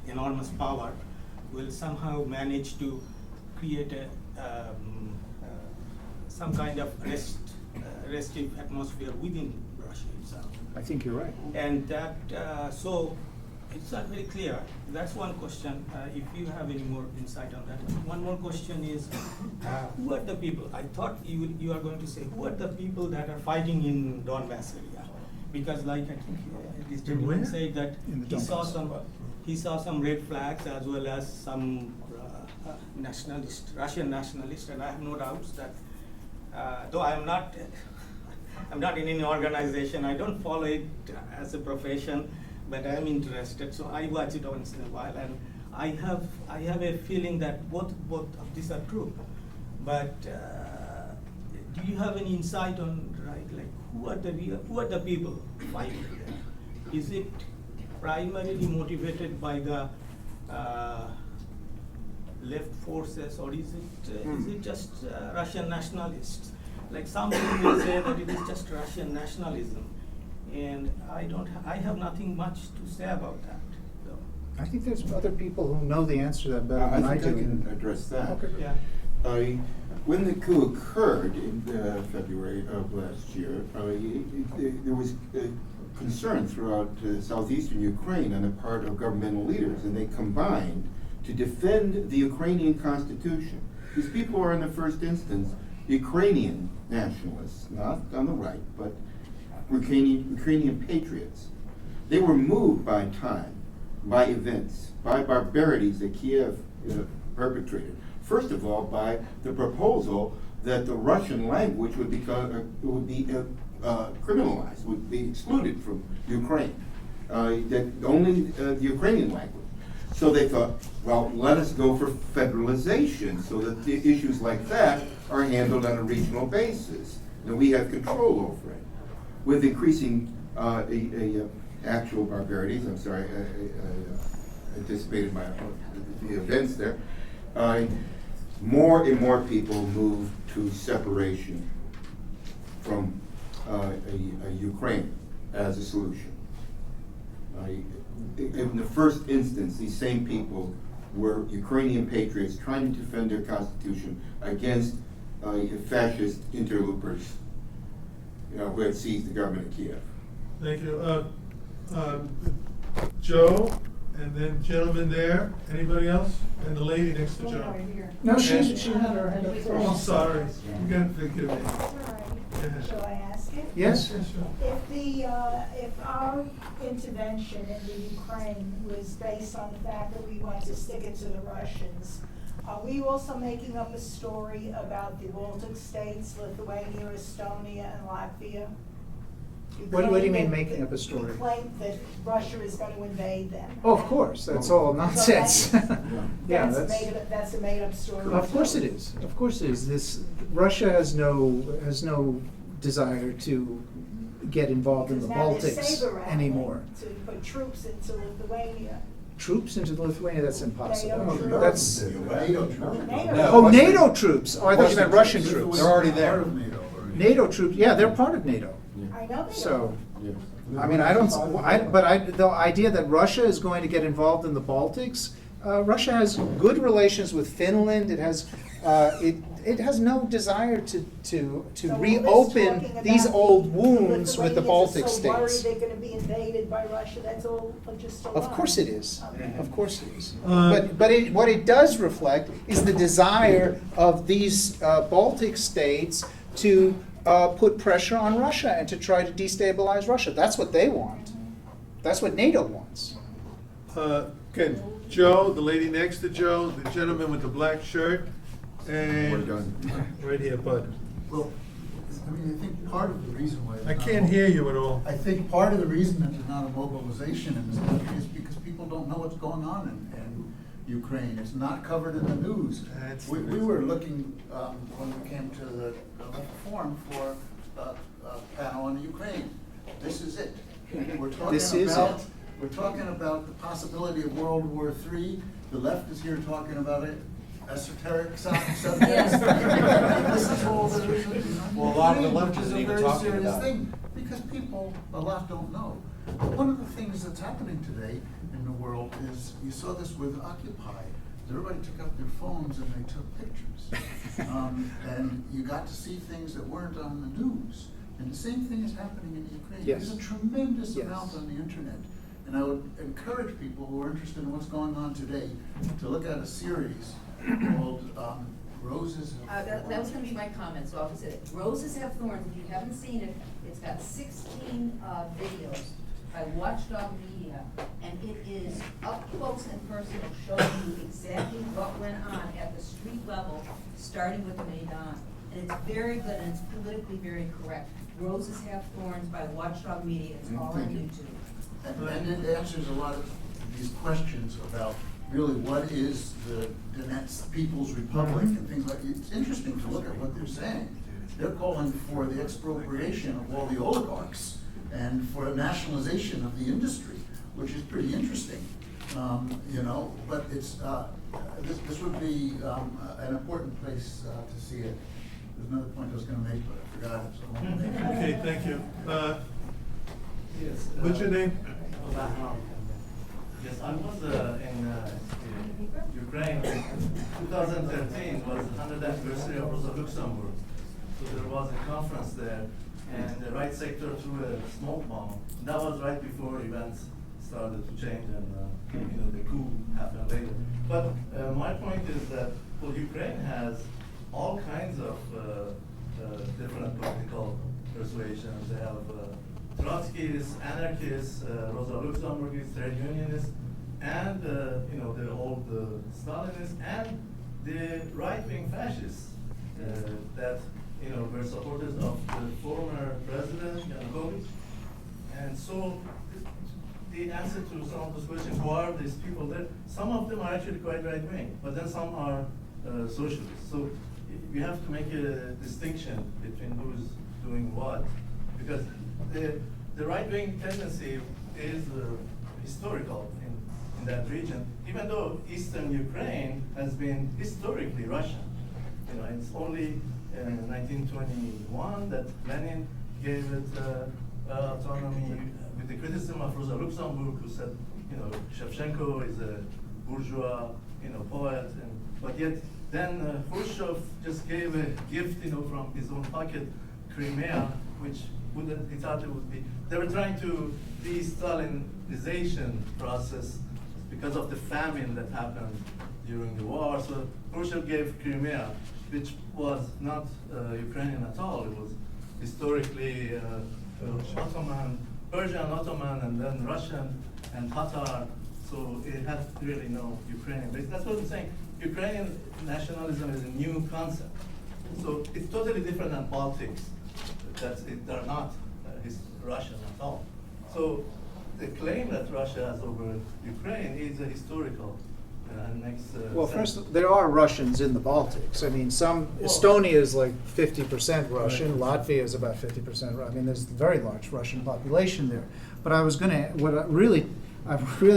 enormous power will somehow manage to create some kind of restive atmosphere within Russia itself. I think you're right. And that, so it's not very clear. That's one question. If you have any more insight on that. One more question is, who are the people? I thought you are going to say, who are the people that are fighting in Donbass area? Because like I think this gentleman said that he saw some red flags as well as some Russian nationalists, and I have no doubts that though I'm not in any organization, I don't follow it as a profession, but I'm interested, so I watch it once in a while, and I have a feeling that both of these are true. But do you have any insight on, right, like who are the people fighting there? Is it primarily motivated by the left forces, or is it just Russian nationalists? Like some people will say that it is just Russian nationalism, and I have nothing much to say about that. So. I think there's other people who know the answer to that better than I think do. I can address that. Okay. Yeah. When the coup occurred in February of last year, there was concern throughout southeastern Ukraine on the part of governmental leaders, and they combined to defend the Ukrainian constitution. These people are in the first instance Ukrainian nationalists, not on the right, but Ukrainian patriots. They were moved by time, by events, by barbarities that Kiev perpetrated. First of all, by the proposal that the Russian language would be criminalized, would be excluded from Ukraine, that only the Ukrainian language. So they thought, well, let us go for federalization so that the issues like that are handled on a regional basis, and we have control over it. With increasing actual barbarities, I'm sorry, I anticipated the events there, more and more people move to separation from Ukraine as a solution. In the first instance, these same people were Ukrainian patriots trying to defend their constitution against fascist interlopers, who had seized the government of Kiev. Thank you. Joe, and then gentleman there. Anybody else? And the lady next to Joe. No, she had her hand up first. Oh, I'm sorry. You gotta forgive me. Shall I ask it? Yes? If our intervention in the Ukraine was based on the fact that we wanted to stick it to the Russians, are we also making up a story about the Baltic states, Lithuania, Estonia, and Latvia? What do you mean making up a story? You claim that Russia is going to invade them. Oh, of course, that's all nonsense. Yeah, that's a made-up story. Of course it is. Of course it is. Russia has no desire to get involved in the Baltics anymore. To put troops into Lithuania. Troops into Lithuania? That's impossible. NATO That's NATO troops. NATO troops. Oh, I thought you meant Russian troops. They're already there. NATO troops. Yeah, they're part of NATO. I know they So, I mean, the idea that Russia is going to get involved in the Baltics, Russia has good relations with Finland. It has no desire to reopen these old wounds with the Baltic so worried states. they're going to be invaded by Russia. That's all just a lie. Of course it is. Okay. Of course it is. What it does reflect is the desire of these Baltic states to put pressure on Russia and to try to destabilize Russia. That's what they want. That's what NATO wants. Okay, Joe, the lady next to Joe, the gentleman with the black shirt, and We're done. right here, Bud. Well, mean, I think part of the reason why. I can't hear you at all. I think part of the reason that there's not a mobilization in this country is because people don't know what's going on in Ukraine. It's not covered in the news. We were looking, when we came to the forum for a panel on Ukraine. This is it. We're talking about the possibility of World War III. The left is here talking about it. Esoteric subjects. This is all there is. Well, a lot of the left which is isn't a even very talking serious about it. thing, because people, a lot don't know. One of the things that's happening today in the world is, you saw this with Occupy. Everybody took out their phones and they took pictures. And you got to see things that weren't on the news. And the same thing is happening in Ukraine. Yes. There's a tremendous Yes. amount on the internet. And I would encourage people who are interested in what's going on today to look at a series called Roses Have That was gonna be my comment, so I'll just say, Roses Have Thorns, if you haven't seen it, it's got 16 videos by Watchdog Media, and it is up close and personal, showing you exactly what went on at the street level, starting with the Maidan. And it's very good, and it's politically very correct. Roses Have Thorns by Watchdog Media, it's all on YouTube. And it answers a lot of these questions about really what is the Donetsk People's Republic and things like that. It's interesting to look at what they're saying. They're calling for the expropriation of all the oligarchs and for a nationalization of the industry, which is pretty interesting. You know, but it's this would be an important place to see it. There's another point I was going to make, but I forgot it. So I won't make it. Okay, thank you. Yes. What's your name? Yes, I was in Ukraine. 2013 was the 100th anniversary of Rosa Luxemburg. So there was a conference there, and the right sector threw a smoke bomb. That was right before events started to change, and the coup happened later. But my point is that, well, Ukraine has all kinds of different political persuasions. They have Trotskyists, anarchists, Rosa Luxemburg is trade unionists, and the old Stalinists, and the right-wing fascists that were supporters of the former president Yanukovych. And so the answer to some of those questions, who are these people there? Some of them are actually quite right-wing, but then some are socialists. So we have to make a distinction between who's doing what, because the right-wing tendency is historical in that region, even though Eastern Ukraine has been historically Russian. It's only in 1921 that Lenin gave it autonomy, with the criticism of Rosa Luxemburg, who said, Shevchenko is a bourgeois, poet, but yet then Khrushchev just gave a gift, from his own pocket, Crimea, which he thought it would be. They were trying to de-Stalinization process because of the famine that happened during the war. So Khrushchev gave Crimea, which was not Ukrainian at all. It was historically Ottoman, Persian, Ottoman, and then Russian and Tatar. So it had really no Ukrainian base. That's what I'm saying. Ukrainian nationalism is a new concept. So it's totally different than Baltics. They're not Russian at all. So the claim that Russia has over Ukraine is a historical and makes Well, sense. first, there are Russians in the Baltics. I mean, Estonia is like 50% Russian, Latvia is about 50% Russian. I mean, there's a very large Russian population there. But I really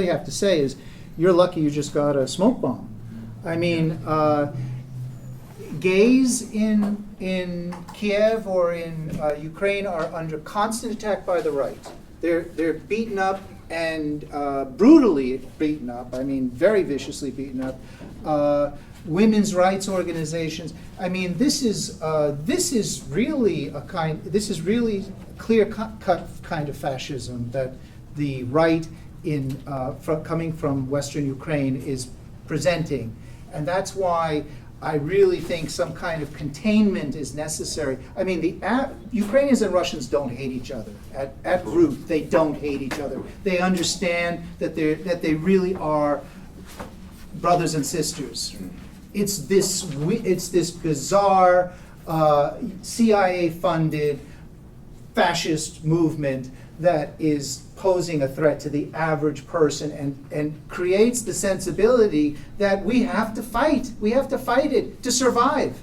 have to say is, you're lucky you just got a smoke bomb. I mean, gays in Kiev or in Ukraine are under constant attack by the right. They're beaten up and brutally beaten up. I mean, very viciously beaten up. Women's rights organizations. I mean, this is really clear-cut kind of fascism that the right coming from Western Ukraine is presenting, and that's why I really think some kind of containment is necessary. I mean, the Ukrainians and Russians don't hate each other. At root, they don't hate each other. They understand that they really are brothers and sisters. It's this bizarre CIA-funded fascist movement that is posing a threat to the average person, and creates the sensibility that we have to fight. We have to fight it to survive.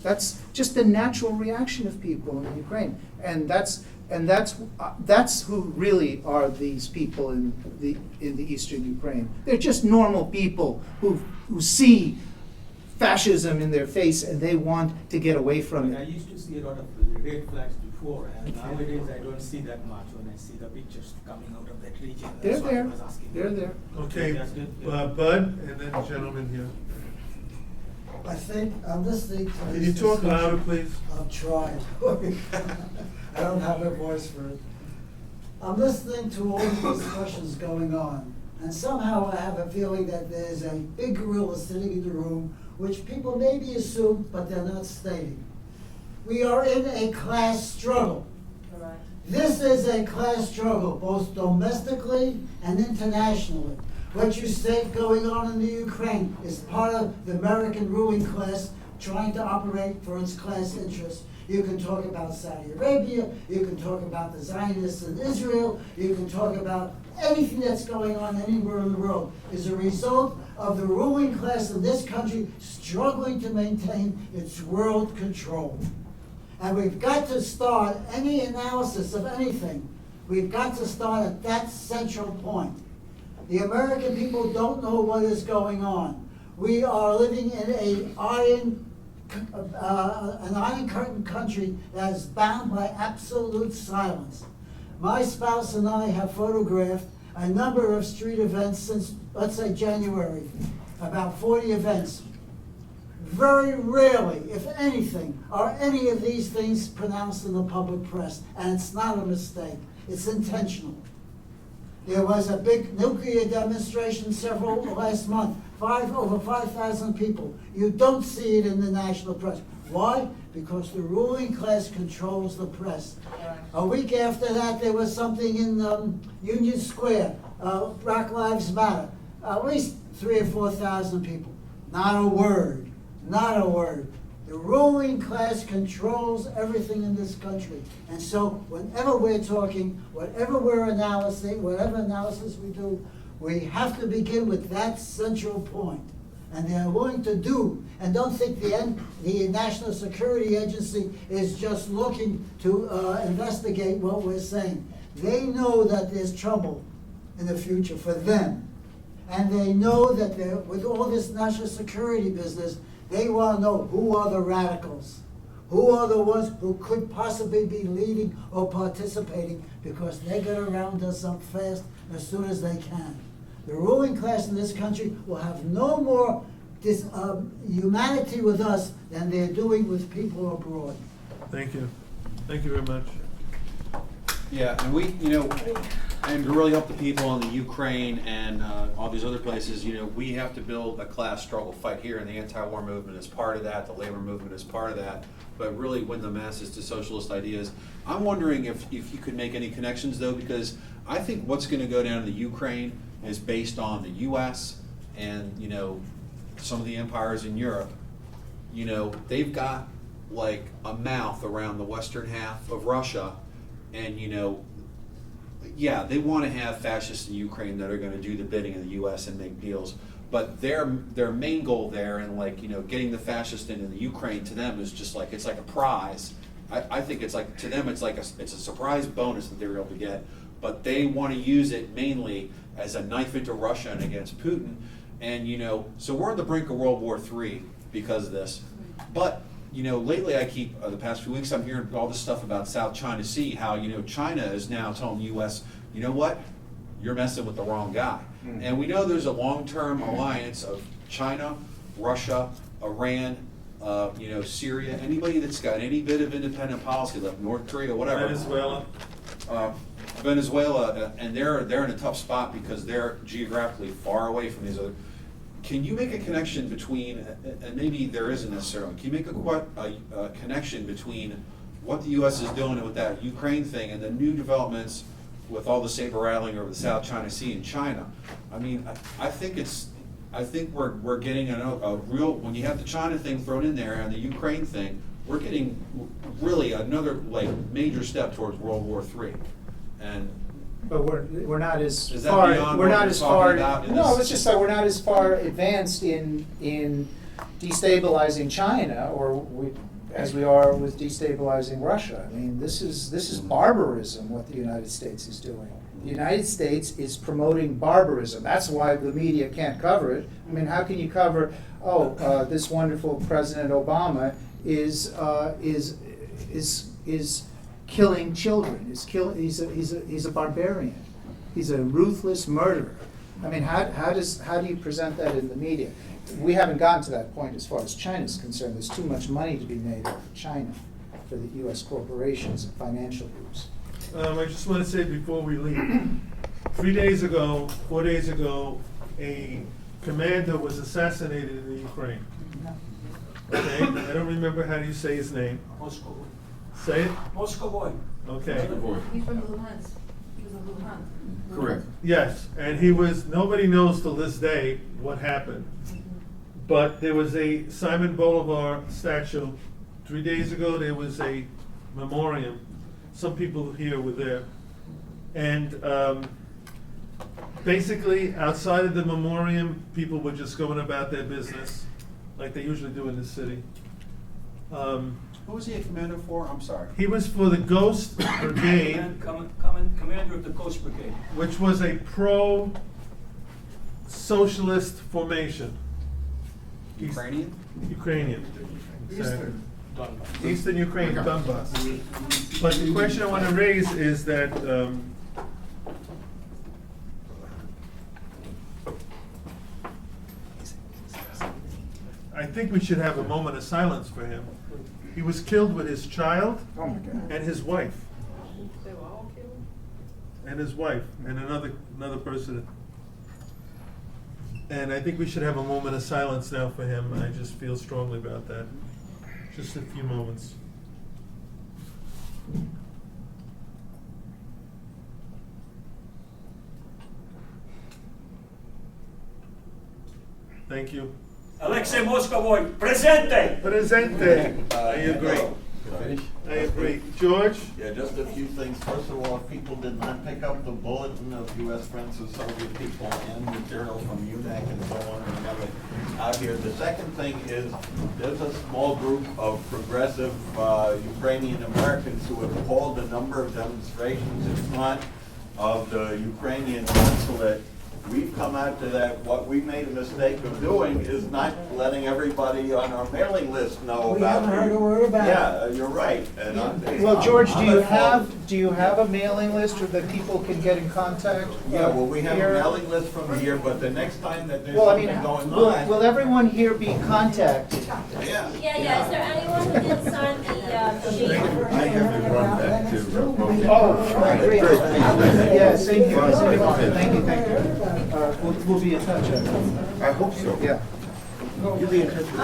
That's just the natural reaction of people in Ukraine, and that's who really are these people in the eastern Ukraine. They're just normal people who see fascism in their face, and they want to get away from I it. used to see a lot of red flags before, and nowadays I don't see that much when I see the pictures coming out of that region. They're That's why I there. was asking. They're there. Okay, That's good. Bud, and then the gentleman here. I think I'm listening to Can this you talk discussion. louder, please? I've tried. I don't have a voice for it. I'm listening to all the discussions going on, and somehow I have a feeling that there's a big gorilla sitting in the room, which people maybe assume, but they're not stating. We are in a class struggle. Correct. This is a class struggle, both domestically and internationally. What you say going on in the Ukraine is part of the American ruling class trying to operate for its class interests. You can talk about Saudi Arabia, you can talk about the Zionists in Israel, you can talk about anything that's going on anywhere in the world is a result of the ruling class in this country struggling to maintain its world control. And we've got to start any analysis of anything, we've got to start at that central point. The American people don't know what is going on. We are living in an iron curtain country that is bound by absolute silence. My spouse and I have photographed a number of street events since, let's say, January, about 40 events. Very rarely, if anything, are any of these things pronounced in the public press, and it's not a mistake, it's intentional. There was a big nuclear demonstration last month, over 5,000 people. You don't see it in the national press. Why? Because the ruling class controls the press. A week after that, there was something in Union Square, Black Lives Matter. At least 3,000 or 4,000 people. Not a word. Not a word. The ruling class controls everything in this country. And so whenever we're talking, whatever we're analyzing, whatever analysis we do, we have to begin with that central point. And they're willing to do, and don't think the National Security Agency is just looking to investigate what we're saying. They know that there's trouble in the future for them. And they know that with all this national security business, they want to know who are the radicals, who are the ones who could possibly be leading or participating, because they get around us up fast as soon as they can. The ruling class in this country will have no more humanity with us than they're doing with people abroad. Thank you. Thank you very much. Yeah, and we, and to really help the people in the Ukraine and all these other places, we have to build a class struggle fight here, and the anti-war movement is part of that, the labor movement is part of that, but really win the masses to socialist ideas. I'm wondering if you could make any connections, though, because I think what's going to go down in the Ukraine is based on the U.S. and, some of the empires in Europe. They've got like a mouth around the western half of Russia, and yeah, they want to have fascists in Ukraine that are going to do the bidding of the U.S. and make deals. But their main goal there, and getting the fascists into the Ukraine, to them is just like, it's like a prize. I think it's like, to them it's like it's a surprise bonus that they were able to get. But they want to use it mainly as a knife into Russia and against Putin. And so we're on the brink of World War III because of this. But lately the past few weeks I'm hearing all this stuff about South China Sea, how, China is now telling the U.S., you know what, you're messing with the wrong guy. And we know there's a long-term alliance of China, Russia, Iran, Syria, anybody that's got any bit of independent policy left, North Korea, whatever. Venezuela, and they're in a tough spot because they're geographically far away from these other. Can you make a connection between, and maybe there isn't necessarily, can you make a connection between what the U.S. is doing with that Ukraine thing and the new developments with all the saber rattling over the South China Sea and China? I mean, I think we're getting a real, when you have the China thing thrown in there and the Ukraine thing, we're getting really another like major step towards World War III. And But we're not as is that far, beyond we're what not you're as talking far, about in no, this- it's just that we're not as far advanced in destabilizing China, as we are with destabilizing Russia. I mean, this is barbarism, what the United States is doing. The United States is promoting barbarism. That's why the media can't cover it. I mean, how can you cover, this wonderful President Obama is killing children, he's a barbarian. He's a ruthless murderer. I mean, how do you present that in the media? We haven't gotten to that point as far as China's concerned. There's too much money to be made out of China for the U.S. corporations and financial groups. I just want to say before we leave, 4 days ago, a commander was assassinated in the Ukraine. Okay, I don't remember how do you say his name. Moscow. Say it? Moscow. Okay. He's from Luhansk. He was a Luhansk. Correct. Yes, and nobody knows till this day what happened. But there was a Simon Bolivar statue. 3 days ago, there was a memoriam. Some people here were there. And basically, outside of the memoriam, people were just going about their business, like they usually do in the city. Who was he a commander for? I'm sorry. He was for the Ghost Brigade, Commander of the Ghost Brigade. which was a pro-socialist formation. Ukrainian? Ukrainian. Exactly. Donbass. Eastern Ukraine, Donbass. But the question I want to raise is that I think we should have a moment of silence for him. He was killed with his child Oh my God. and his wife. And his wife and another person. And I think we should have a moment of silence now for him. I just feel strongly about that. Just a few moments. Thank you. Alexei Moskovoy, presente! Presente. I agree. I agree. George? Yeah, just a few things. First of all, if people did not pick up the bulletin of U.S. Friends of Soviet People and material from UNAC and so on, and have it out here. The second thing is there's a small group of progressive Ukrainian Americans who have called a number of demonstrations in front of the Ukrainian consulate. We've come out to that. What we made a mistake of doing is not letting everybody on our mailing list know We about haven't heard a word about it. Yeah, you're right. And Well, George, I'm do you at fault. have a mailing list or that people can get in contact? Yeah, well, we have a here? mailing list from here, but the next time that there's Well, I mean, something going will on. everyone here be contacted? Yeah. Yeah, is there anyone who didn't sign the sheet? I have to run back to. Oh, I agree. Yeah, same here. Thank you. We'll be in touch. I hope so. Yeah. You'll be in touch with me.